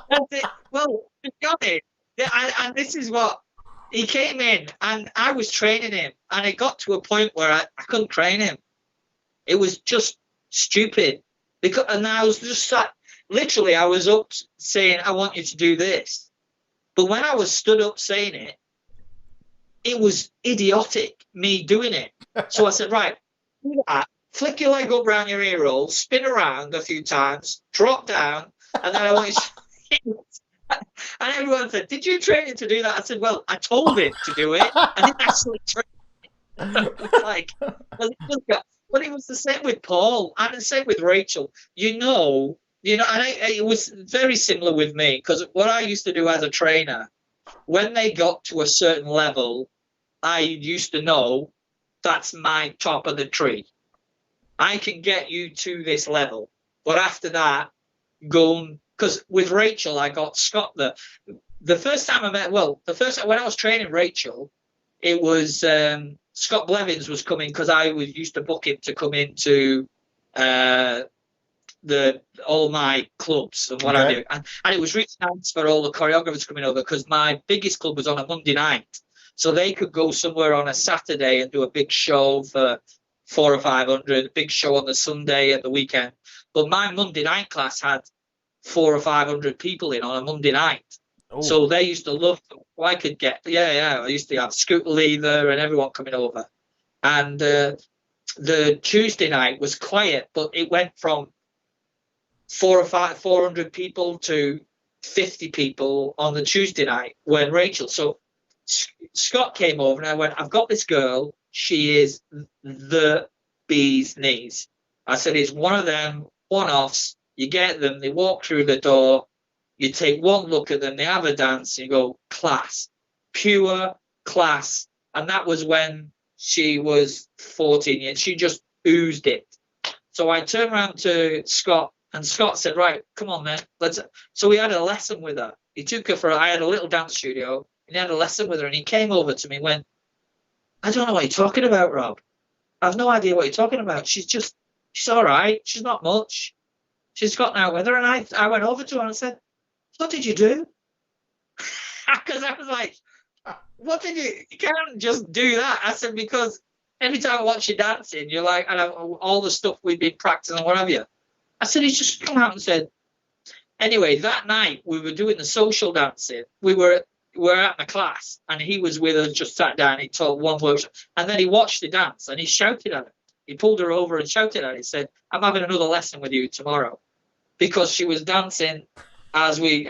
That's it. Well, to be honest, and this is what, he came in and I was training him, and it got to a point where I couldn't train him. It was just stupid. And I was just sat, literally, I was up saying, I want you to do this. But when I was stood up saying it, it was idiotic, me doing it. So I said, right, do that. Flick your leg up around your ear roll, spin around a few times, drop down, and then I want you to... And everyone said, did you train him to do that? I said, well, I told him to do it. I didn't actually train him. It was like, but it was the same with Paul and the same with Rachel. You know, and it was very similar with me, because what I used to do as a trainer, when they got to a certain level, I used to know that's my top of the tree. I can get you to this level. But after that, because with Rachel, I got Scott. The first time when I was training Rachel, it was Scott Blevins was coming, because I used to book him to come into all my clubs and what I do. And it was really nice for all the choreographers coming over, because my biggest club was on a Monday night. So they could go somewhere on a Saturday and do a big show for 400 or 500, a big show on the Sunday at the weekend. But my Monday night class had 400 or 500 people in on a Monday night. Oh. So they used to love them. I could get, I used to have Scooter Lever and everyone coming over. And the Tuesday night was quiet, but it went from 400 people to 50 people on the Tuesday night when Rachel. So Scott came over and I went, I've got this girl. She is the bee's knees. I said, it's one of them one-offs. You get them, they walk through the door, you take one look at them, they have a dance, and you go, class, pure class. And that was when she was 14 years. She just oozed it. So I turned around to Scott, and Scott said, right, come on then. So we had a lesson with her. He took her I had a little dance studio, and he had a lesson with her, and he came over to me and went, I don't know what you're talking about, Rob. I have no idea what you're talking about. She's all right. She's not much. She's gotten out with her. And I went over to her and said, what did you do? Because I was like, what did you can't just do that. I said, because every time I watch you dancing, you're like, and all the stuff we've been practicing and what have you. I said, he's just come out and said, anyway, that night we were doing the social dancing. We were at the class, and he was with us, just sat down. He taught one workshop, and then he watched the dance, and he shouted at her. He pulled her over and shouted at her. He said, I'm having another lesson with you tomorrow, because she was dancing as we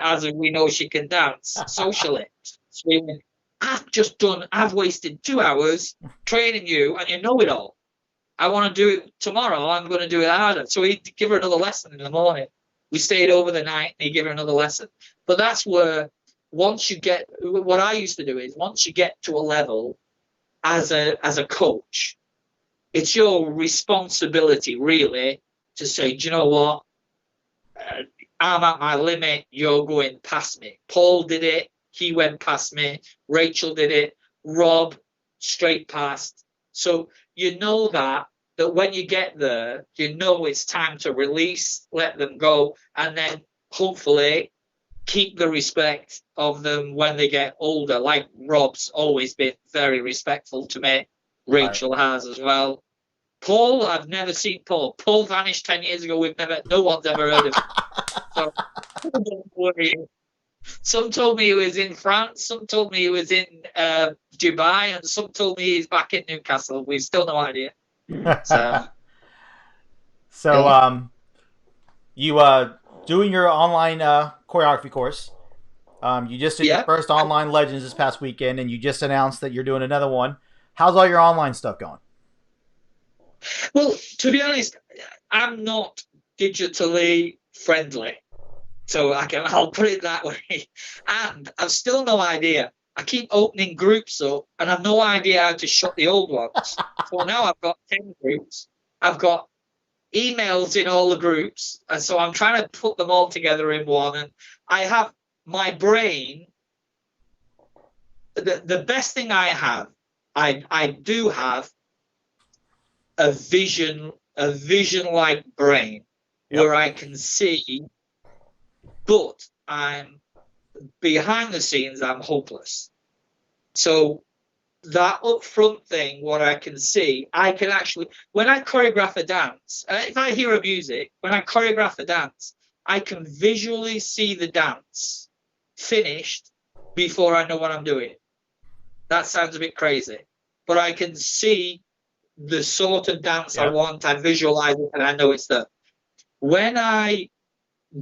know she can dance socially. So we went, I've wasted 2 hours training you, and you know it all. I want to do it tomorrow. I'm going to do it harder. So he'd give her another lesson in the morning. We stayed over the night, and he'd give her another lesson. But that's where, once you get, what I used to do is, once you get to a level as a coach, it's your responsibility really to say, do you know what? I'm at my limit. You're going past me. Paul did it. He went past me. Rachel did it. Rob, straight past. So you know that when you get there, you know it's time to release, let them go, and then hopefully keep the respect of them when they get older. Like Rob's always been very respectful to me. Rachel has as well. Paul, I've never seen Paul. Paul vanished 10 years ago. No one's ever heard of him. So don't worry. Some told me he was in France. Some told me he was in Dubai, and some told me he's back in Newcastle. We've still no idea. You doing your online choreography course. You just did your first online Legends this past weekend, and you just announced that you're doing another one. How's all your online stuff going? Well, to be honest, I'm not digitally friendly. So I'll put it that way. And I've still no idea. I keep opening groups up, and I've no idea how to shut the old ones. So now I've got 10 groups. I've got emails in all the groups. And so I'm trying to put them all together in one. And I have my brain. The best thing I have, I do have a vision-like brain where I can see. But I'm behind the scenes, I'm hopeless. So that upfront thing, what I can see, I can actually, when I choreograph a dance, if I hear a music, when I choreograph a dance, I can visually see the dance finished before I know what I'm doing. That sounds a bit crazy, but I can see the sort of dance I want, I visualize it, and I know it's there. When I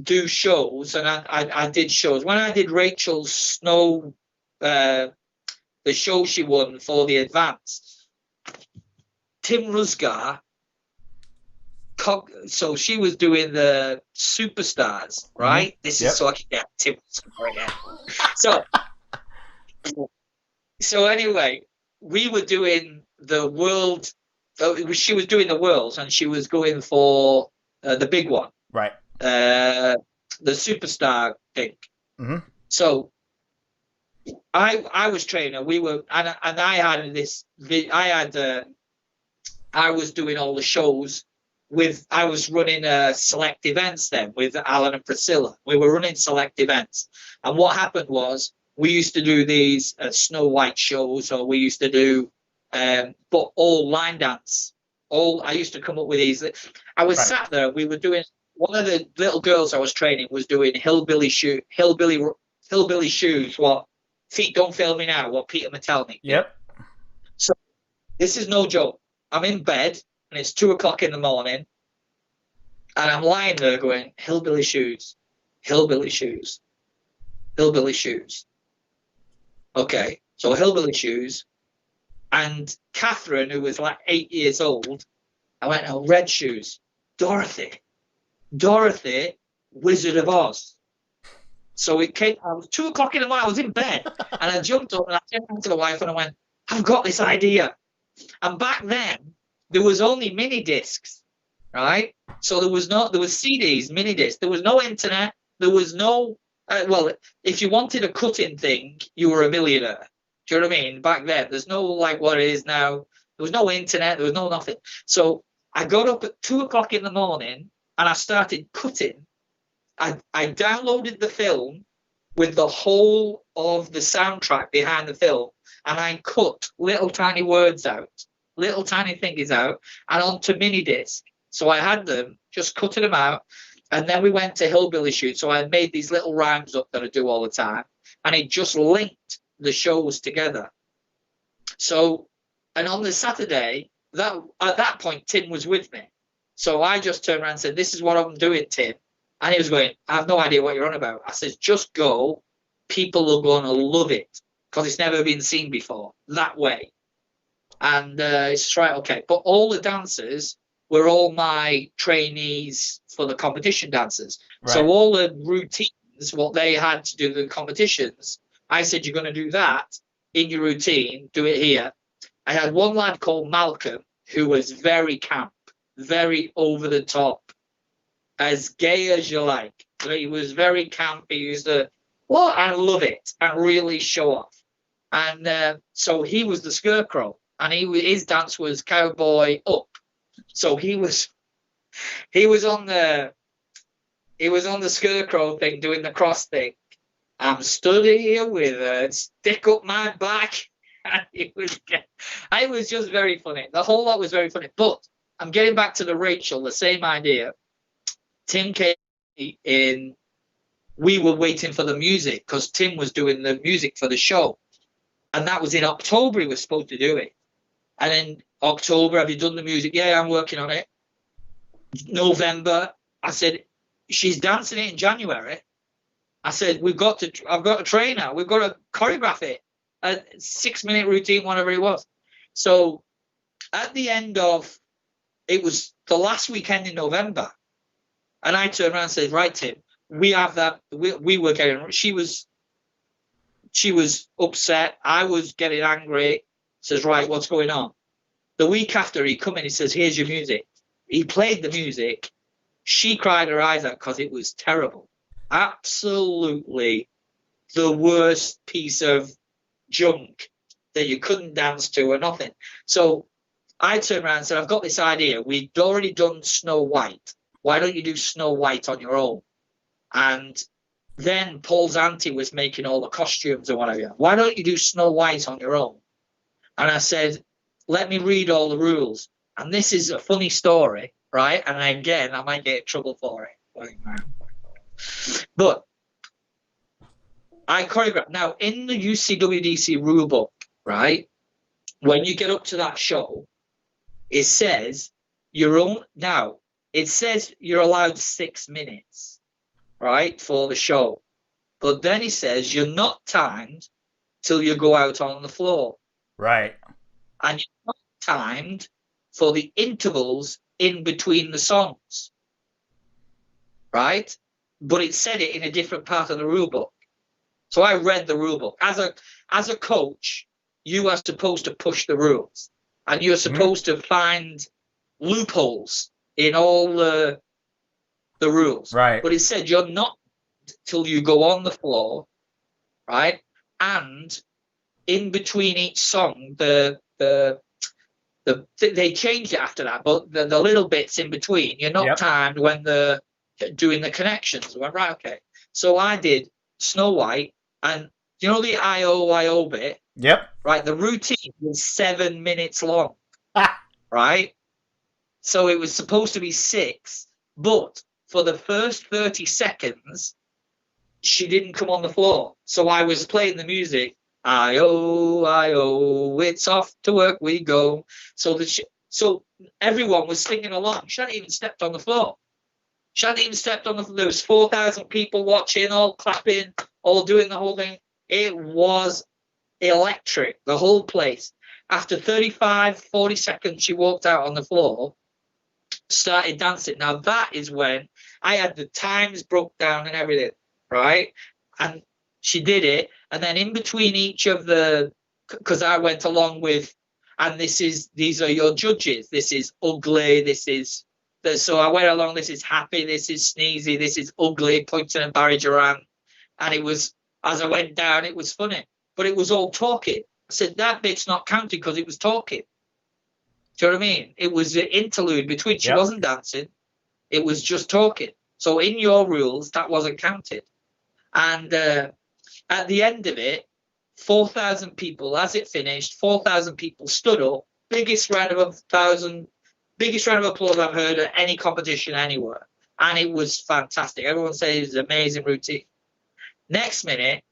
do shows, and I did shows when I did Rachel's Snow, the show she won for the advance, Tim Rusgar, so she was doing the Superstars, right? This is so I can get Tim Rusgar again. So anyway, we were doing the world, she was doing the worlds, and she was going for the big one, right? The Superstar thing. So I was training. We were, and I had this. I was doing all the shows with. I was running select events then with Alan and Priscilla. We were running select events, and what happened was we used to do these Snow White shows, or we used to do, but all line dance. I used to come up with these. I was sat there. We were doing. One of the little girls I was training was doing hillbilly shoes. What feet don't fail me now. What Peter Mattel me. Yep. So this is no joke. I'm in bed and it's 2:00 in the morning, and I'm lying there going hillbilly shoes, hillbilly shoes, hillbilly shoes. Okay, so hillbilly shoes. And Catherine, who was like 8 years old, I went, oh, red shoes. Dorothy, Wizard of Oz. So it came, I was 2 o'clock in the morning, I was in bed, and I jumped up and I turned to the wife and I went, I've got this idea. And back then, there was only mini discs, right? So there was CDs, mini discs. There was no internet. There was no, well, if you wanted a cutting thing, you were a millionaire. Do you know what I mean? Back then, there's no like what it is now. There was no internet. There was no nothing. So I got up at 2 o'clock in the morning and I started cutting. I downloaded the film with the whole of the soundtrack behind the film, and I cut little tiny words out, little tiny things out, and onto mini disc. So I had them, just cutting them out, and then we went to Hillbilly Shoot. So I made these little rhymes up that I do all the time, and it just linked the shows together. So, and on the Saturday, that at that point, Tim was with me. So I just turned around and said, this is what I'm doing, Tim. And he was going, I have no idea what you're on about. I said, just go. People are going to love it because it's never been seen before that way. And it's right, okay. But all the dancers were all my trainees for the competition dancers. Right. So all the routines, what they had to do the competitions, I said, you're going to do that in your routine, do it here. I had one lad called Malcolm who was very camp, very over the top, as gay as you like. So he was very campy. He used to, well, I love it and really show off. And so he was the Scarecrow, and his dance was Cowboy Up. So he was on the Scarecrow thing, doing the cross thing. I'm stood here with a stick up my back. And it was just very funny. The whole lot was very funny. But I'm getting back to the Rachel, the same idea. Tim came in, we were waiting for the music because Tim was doing the music for the show. And that was in October, he was supposed to do it. And in October, have you done the music? Yeah, I'm working on it. November, I said, she's dancing it in January. I said, I've got to train her. We've got to choreograph it. A 6-minute routine, whatever it was. So at the end of, it was the last weekend in November. And I turned around and said, right, Tim, we have that. We were getting, she was upset. I was getting angry. Says, right, what's going on? The week after he come in, he says, here's your music. He played the music. She cried her eyes out because it was terrible. Absolutely the worst piece of junk that you couldn't dance to or nothing. So I turned around and said, I've got this idea. We'd already done Snow White. Why don't you do Snow White on your own? And then Paul's auntie was making all the costumes or whatever. Why don't you do Snow White on your own? And I said, let me read all the rules. And this is a funny story, right? And again, I might get in trouble for it. But I choreographed. Now, in the UCWDC rulebook, right, when you get up to that show, it says you're allowed 6 minutes, right, for the show. But then he says you're not timed till you go out on the floor. Right. And you're not timed for the intervals in between the songs. Right? But it said it in a different part of the rule book. So I read the rule book. As a coach, you are supposed to push the rules. And you're supposed to find loopholes in all the rules. Right. But it said you're not till you go on the floor, right? And in between each song, they changed it after that, but the little bits in between, you're not timed when they're doing the connections. I went, right, okay. So I did Snow White, and you know the I-O bit? Yep. Right, the routine was 7 minutes long, right? So it was supposed to be 6, but for the first 30 seconds, she didn't come on the floor. So I was playing the music. I-O, it's off to work we go. So everyone was singing along. She hadn't even stepped on the floor. There was 4,000 people watching, all clapping, all doing the whole thing. It was electric, the whole place. After 35, 40 seconds, she walked out on the floor, started dancing. Now, that is when I had the times broke down and everything, right? And she did it. And then in between each of the, because I went along with, and these are your judges. This is ugly. So I went along. This is happy. This is sneezy. This is ugly. Pointing and Barry Duran. And it was, as I went down, it was funny. But it was all talking. I said, that bit's not counted because it was talking. Do you know what I mean? It was an interlude between. She wasn't dancing. It was just talking. So in your rules, that wasn't counted. And at the end of it, 4,000 people, as it finished, 4,000 people stood up. Biggest round of applause I've heard at any competition anywhere. And it was fantastic. Everyone said it was an amazing routine. Next minute,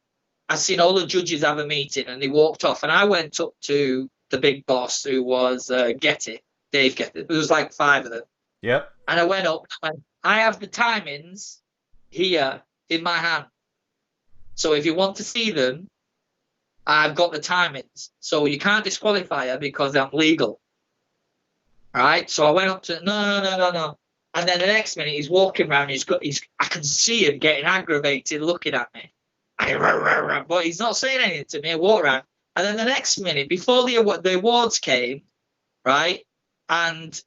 I seen all the judges have a meeting and they walked off. And I went up to the big boss, who was Dave Getty. There was like 5 of them. Yep. And I went up and went, I have the timings here in my hand. So if you want to see them, I've got the timings. So you can't disqualify her because I'm legal. All right. So I went up to no. And then the next minute he's walking around. I can see him getting aggravated, looking at me. But he's not saying anything to me. I walk around. And then the next minute, before the awards came, right, and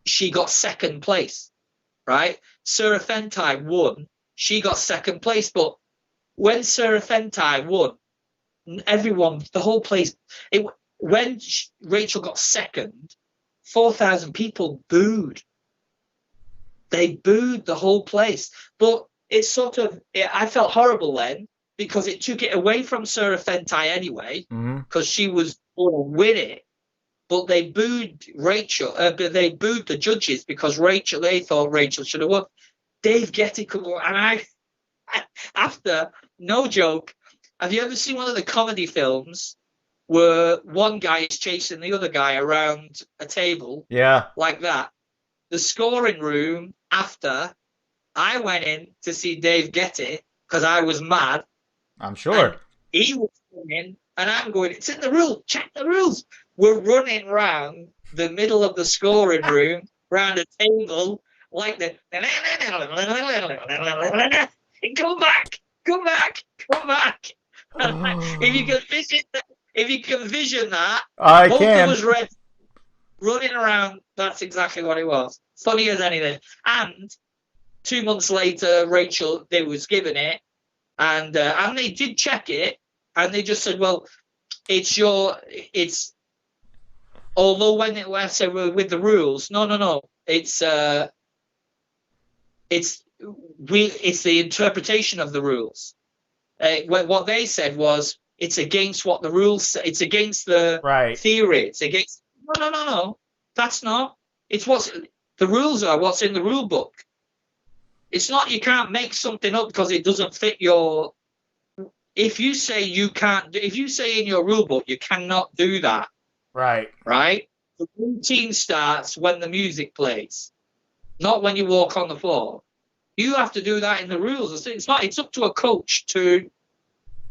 she got second place, right? Sarah Fentai won. She got second place. But when Sarah Fentai won, everyone, the whole place, when Rachel got second, 4,000 people booed. They booed the whole place. But it's sort of, I felt horrible then because it took it away from Sarah Fentai anyway, because she was going to win it. But they booed Rachel, but they booed the judges because they thought Rachel should have won. Dave Getty could win. And after, no joke, have you ever seen one of the comedy films where one guy is chasing the other guy around a table? Yeah. Like that. The scoring room after, I went in to see Dave Getty because I was mad. I'm sure. He was in, and I'm going, it's in the rules. Check the rules. We're running around the middle of the scoring room, around a table, like the come back. If you can vision that, I both can. of us red running around. That's exactly what it was. Funny as anything. And 2 months later, Rachel, they was given it, and they did check it, and they just said, well, it's. Although when I said with the rules, no, it's the interpretation of the rules. What they said was it's against what the rules say. It's against the theory. It's against no. That's not. It's the rules are what's in the rule book. It's not, you can't make something up because it doesn't fit your. If you say in your rule book you cannot do that. Right. The routine starts when the music plays, not when you walk on the floor. You have to do that in the rules. It's up to a coach to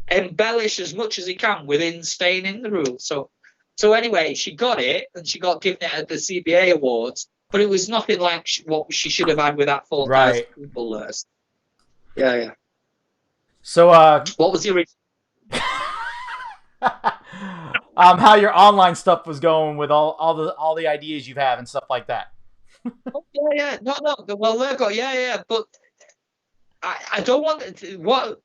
embellish as much as he can within staying in the rules. So anyway, she got it, and she got given it at the CBA Awards, but it was nothing like what she should have had with that 4,000 people there. Yeah. So, what was the original? How your online stuff was going with all the ideas you have and stuff like that. Yeah. No. Well, they've got but I don't want what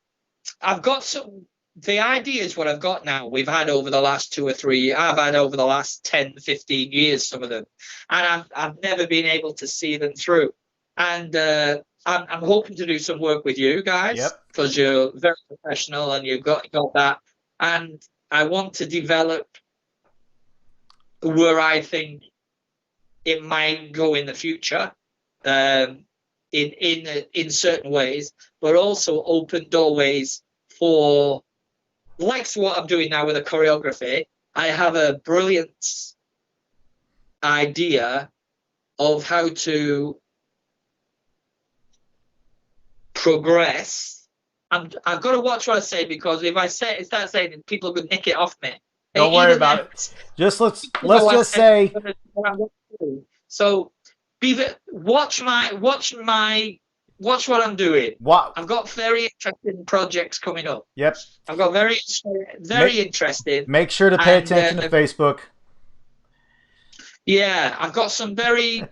I've got. Some the ideas what I've got now. We've had over the last 2 or 3 years. I've had over the last 10, 15 years, some of them, and I've never been able to see them through. And I'm hoping to do some work with you guys because you're very professional and you've got that. And I want to develop where I think it might go in the future, in certain ways, but also open doorways for, like what I'm doing now with the choreography. I have a brilliant idea of how to progress I've got to watch what I say, because if I start saying it, people will nick it off me. Don't worry about it. Just let's just say. So, watch what I'm doing. What? I've got very interesting projects coming up. Yep. I've got very interesting. Make sure to pay attention to Facebook. Yeah, I've got some very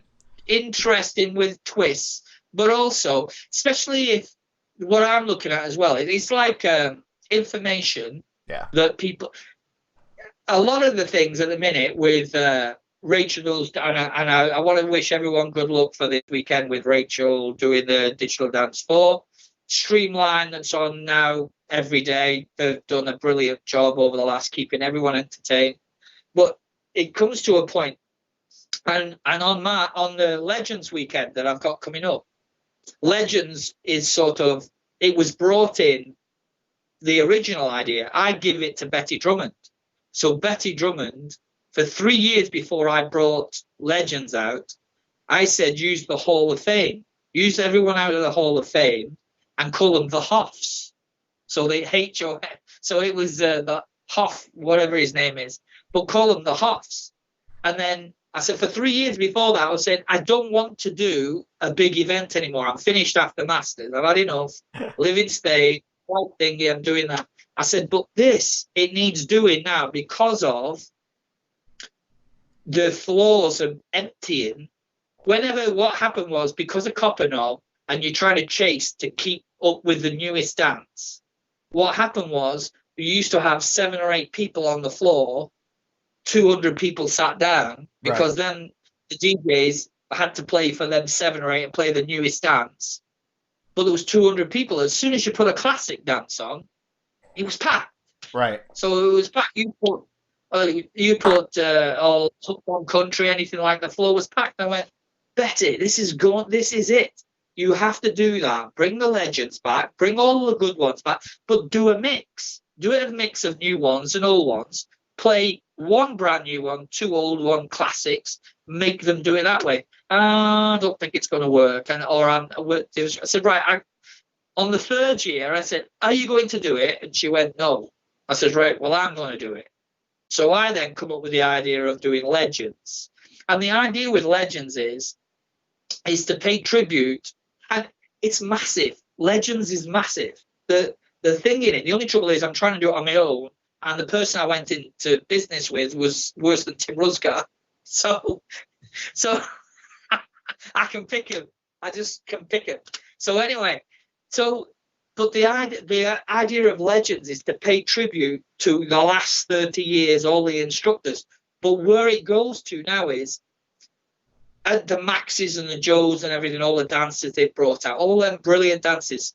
interesting with twists, but also, especially if what I'm looking at as well, it's like information that people. A lot of the things at the minute with Rachel's, and I want to wish everyone good luck for this weekend with Rachel doing the Digital Dance 4. Streamline that's on now every day. They've done a brilliant job over the last, keeping everyone entertained. But it comes to a point, and on the Legends weekend that I've got coming up, Legends is sort of, it was brought in, the original idea, I give it to Betty Drummond. So Betty Drummond, for 3 years before I brought Legends out, I said use the Hall of Fame. Use everyone out of the Hall of Fame and call them the Hoffs. So they hate your head. So it was the Hoff, whatever his name is, but call them the Hoffs. And then I said, for 3 years before that, I was saying, I don't want to do a big event anymore. I'm finished after Masters. I've had enough. Live in Spain, one thingy, I'm doing that. I said, but this, it needs doing now because of the floors are emptying. Whenever what happened was, because of Copper Knob, and you're trying to chase to keep up with the newest dance, what happened was you used to have 7 or 8 people on the floor, 200 people sat down, because then the DJs had to play for them 7 or 8 and play the newest dance. But there was 200 people. As soon as you put a classic dance on, it was packed. Right. So it was packed. You put all Hooked Country, anything like, the floor was packed. I went, Betty, this is it. You have to do that. Bring the Legends back. Bring all the good ones back. But do a mix. Do a mix of new ones and old ones. Play 1 brand new one, 2 old one classics. Make them do it that way. I don't think it's going to work. I said, right. On the 3rd year, I said, are you going to do it? And she went, no. I said, right, well, I'm going to do it. So I then come up with the idea of doing Legends. And the idea with Legends is to pay tribute. And it's massive. Legends is massive. The thing in it, the only trouble is I'm trying to do it on my own. And the person I went into business with was worse than Tim Rusgar. So I can pick him. I just can pick him. So anyway, but the idea of Legends is to pay tribute to the last 30 years, all the instructors. But where it goes to now is at the Maxes and the Joes and everything, all the dancers they've brought out, all them brilliant dances.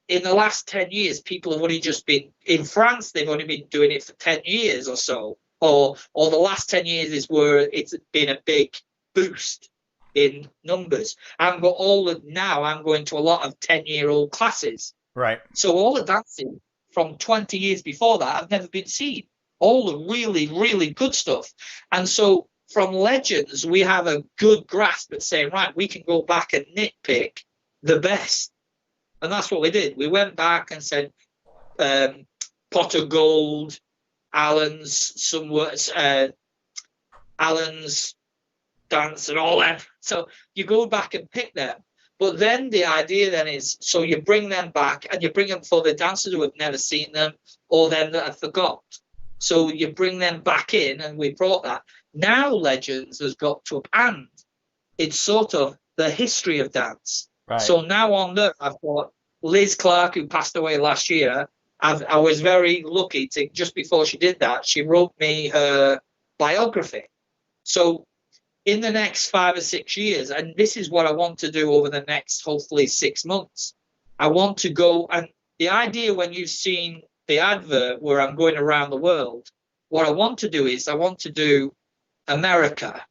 In the last 10 years, people have only just been, in France, they've only been doing it for 10 years or so. Or the last 10 years is where it's been a big boost in numbers. I'm going to a lot of 10-year-old classes. Right. So all the dancing from 20 years before that have never been seen. All the really, really good stuff. And so from Legends, we have a good grasp at saying, right, we can go back and nitpick the best. And that's what we did. We went back and said, Pot of Gold, Alan's dance and all that. So you go back and pick them. But then the idea then is, so you bring them back and you bring them for the dancers who have never seen them or them that have forgot. So you bring them back in, and we brought that. Now Legends has got to, and it's sort of the history of dance. Right. So now on there, I've got Liz Clark, who passed away last year. I was very lucky to, just before she did that, she wrote me her biography. So in the next 5 or 6 years, and this is what I want to do over the next, hopefully, 6 months, I want to go, and the idea when you've seen the advert where I'm going around the world, what I want to do is I want to do America,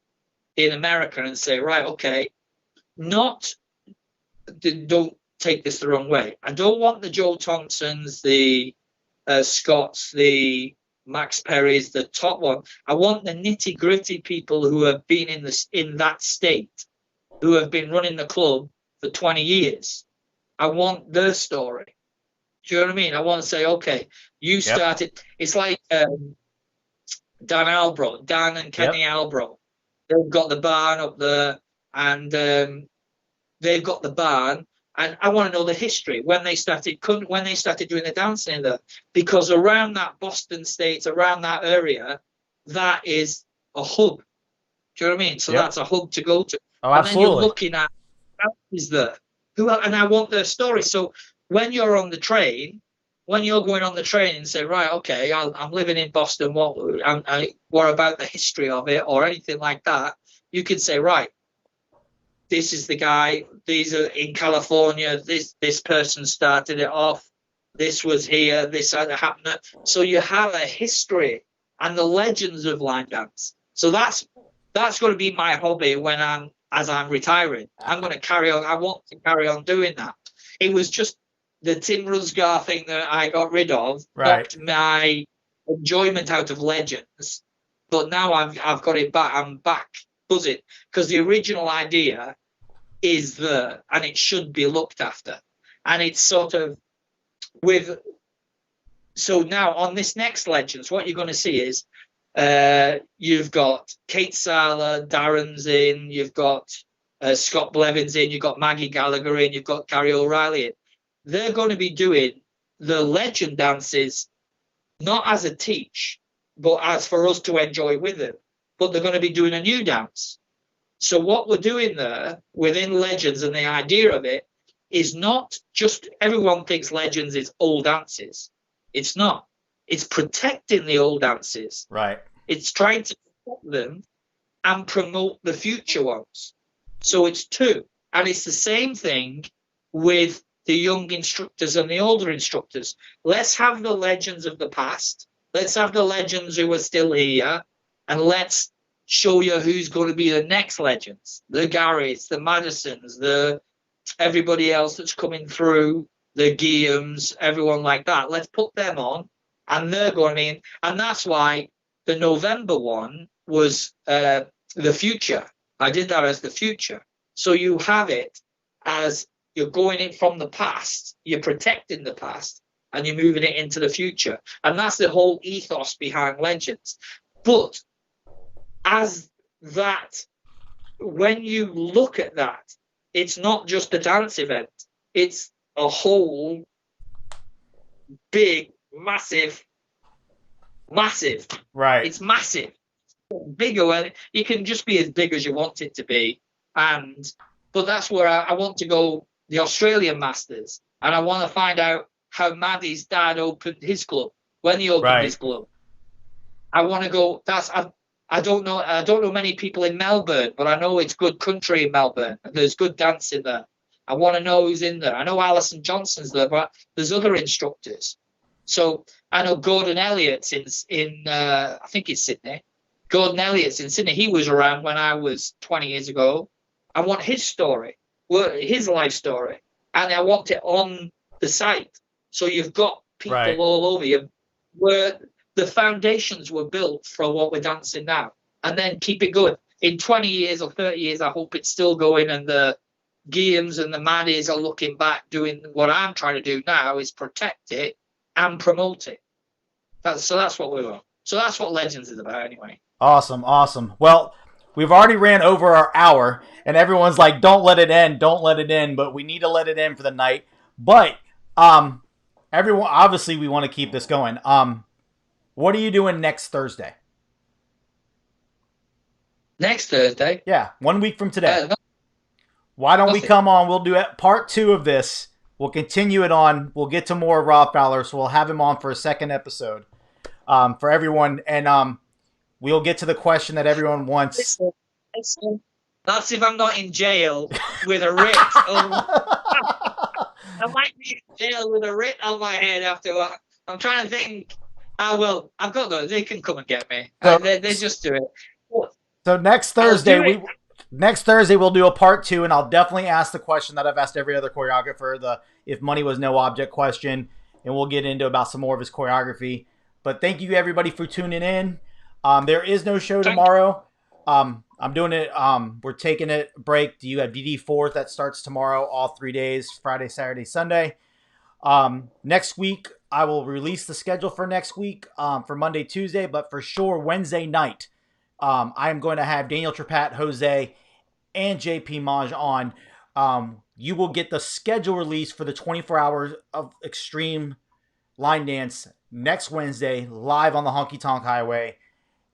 in America, and say, right, okay, don't take this the wrong way. I don't want the Joe Thompsons, the Scotts, the Max Perry's, the top one. I want the nitty gritty people who have been in that state, who have been running the club for 20 years. I want their story. Do you know what I mean? I want to say, okay, you Yep. started. It's like Dan and Kenny Yep. Albro. They've got the barn up there, and they've got the barn. And I want to know the history when they started doing the dancing in there, because around that Boston States, around that area, that is a hub. Do you know what I mean? So Yep. that's a hub to go to. Oh, And then you're absolutely. looking at is there and I want their story. So when you're on the train, when you're going on the train and say, right, okay, I'm living in Boston, what about the history of it or anything like that, you can say, right, this is the guy, these are in California, this person started it off, this was here, this had happened. So you have a history and the legends of line dance. So that's going to be my hobby as I'm retiring. I'm going to carry on. I want to carry on doing that. It was just the Tim Rusgar thing that I got rid of, knocked my enjoyment out of legends. But now I've got it back. I'm back buzzing because the original idea is there and it should be looked after. And it's sort of so now on this next Legends, what you're going to see is you've got Kate Sala, Darren's in, you've got Scott Blevins in, you've got Maggie Gallagher in, you've got Carrie O'Reilly in. They're going to be doing the legend dances not as a teach, but as for us to enjoy with them. But they're going to be doing a new dance. So what we're doing there within Legends and the idea of it is not just everyone thinks Legends is old dances. It's not. It's protecting the old dances. Right. It's trying to protect them and promote the future ones. So it's two. And it's the same thing with the young instructors and the older instructors. Let's have the legends of the past. Let's have the legends who are still here. And let's show you who's going to be the next legends. The Garys, the Madisons, everybody else that's coming through, the Guillaumes, everyone like that. Let's put them on. And they're going in. And that's why the November one was the future. I did that as the future. So you have it as you're going in from the past, you're protecting the past, and you're moving it into the future. And that's the whole ethos behind Legends. But as that, when you look at that, it's not just a dance event. It's a whole big, massive. Right. It's massive. Bigger. Well, you can just be as big as you want it to be. But that's where I want to go, the Australian Masters. And I want to find out how Maddie's dad opened his club, when he opened his club. I want to go, I don't know many people in Melbourne, but I know it's good country in Melbourne. And there's good dancing there. I want to know who's in there. I know Alison Johnson's there, but there's other instructors. So I know Gordon Elliott's in I think it's Sydney. Gordon Elliott's in Sydney. He was around when I was 20 years ago. I want his story, his life story, and I want it on the site. So you've got people all over you where the foundations were built for what we're dancing now, and then keep it going. In 20 years or 30 years, I hope it's still going, and the Guillaumes and the Maddies are looking back, doing what I'm trying to do now is protect it and promote it. That's what we want. So that's what Legends is about anyway. Awesome. Well, we've already ran over our hour, and everyone's like, don't let it end, but we need to let it end for the night. But everyone, obviously we want to keep this going. What are you doing next Thursday? Next Thursday? Yeah, 1 week from today. Why don't we come on? We'll do part 2 of this. We'll continue it on. We'll get to more Rob Fowler, so we'll have him on for a second episode for everyone. And we'll get to the question that everyone wants. That's if I'm not in jail with a writ. I might be in jail with a writ on my head after that. I'm trying to think. I've got those. They can come and get me. So, they just do it. So next Thursday, we'll do a part 2, and I'll definitely ask the question that I've asked every other choreographer, the if money was no object question, and we'll get into about some more of his choreography. But thank you everybody for tuning in. There is no show tomorrow. I'm doing it. We're taking a break. You have DD4 that starts tomorrow, all 3 days, Friday, Saturday, Sunday. Next week, I will release the schedule for next week for Monday, Tuesday, but for sure Wednesday night, I am going to have Daniel Trepat, Jose, and JP Maj on. You will get the schedule release for the 24 hours of Extreme Line Dance next Wednesday, live on the Honky Tonk Highway.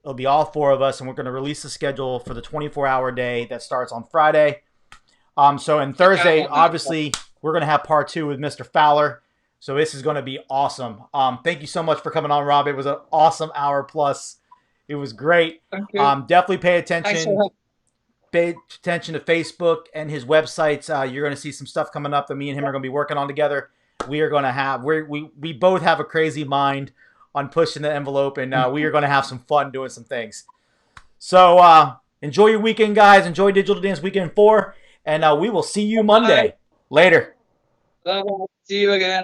It'll be all four of us, and we're going to release the schedule for the 24-hour day that starts on Friday. So on Thursday, obviously, we're going to have part 2 with Mr. Fowler. So this is going to be awesome. Thank you so much for coming on, Rob. It was an awesome hour plus. It was great. Thank you. Definitely pay attention. Pay attention to Facebook and his websites. You're going to see some stuff coming up that me and him are going to be working on together. We are going to have we both have a crazy mind on pushing the envelope, and we are going to have some fun doing some things. So enjoy your weekend, guys. Enjoy Digital Dance Weekend 4, and we will see you Monday. Later. Bye. See you again.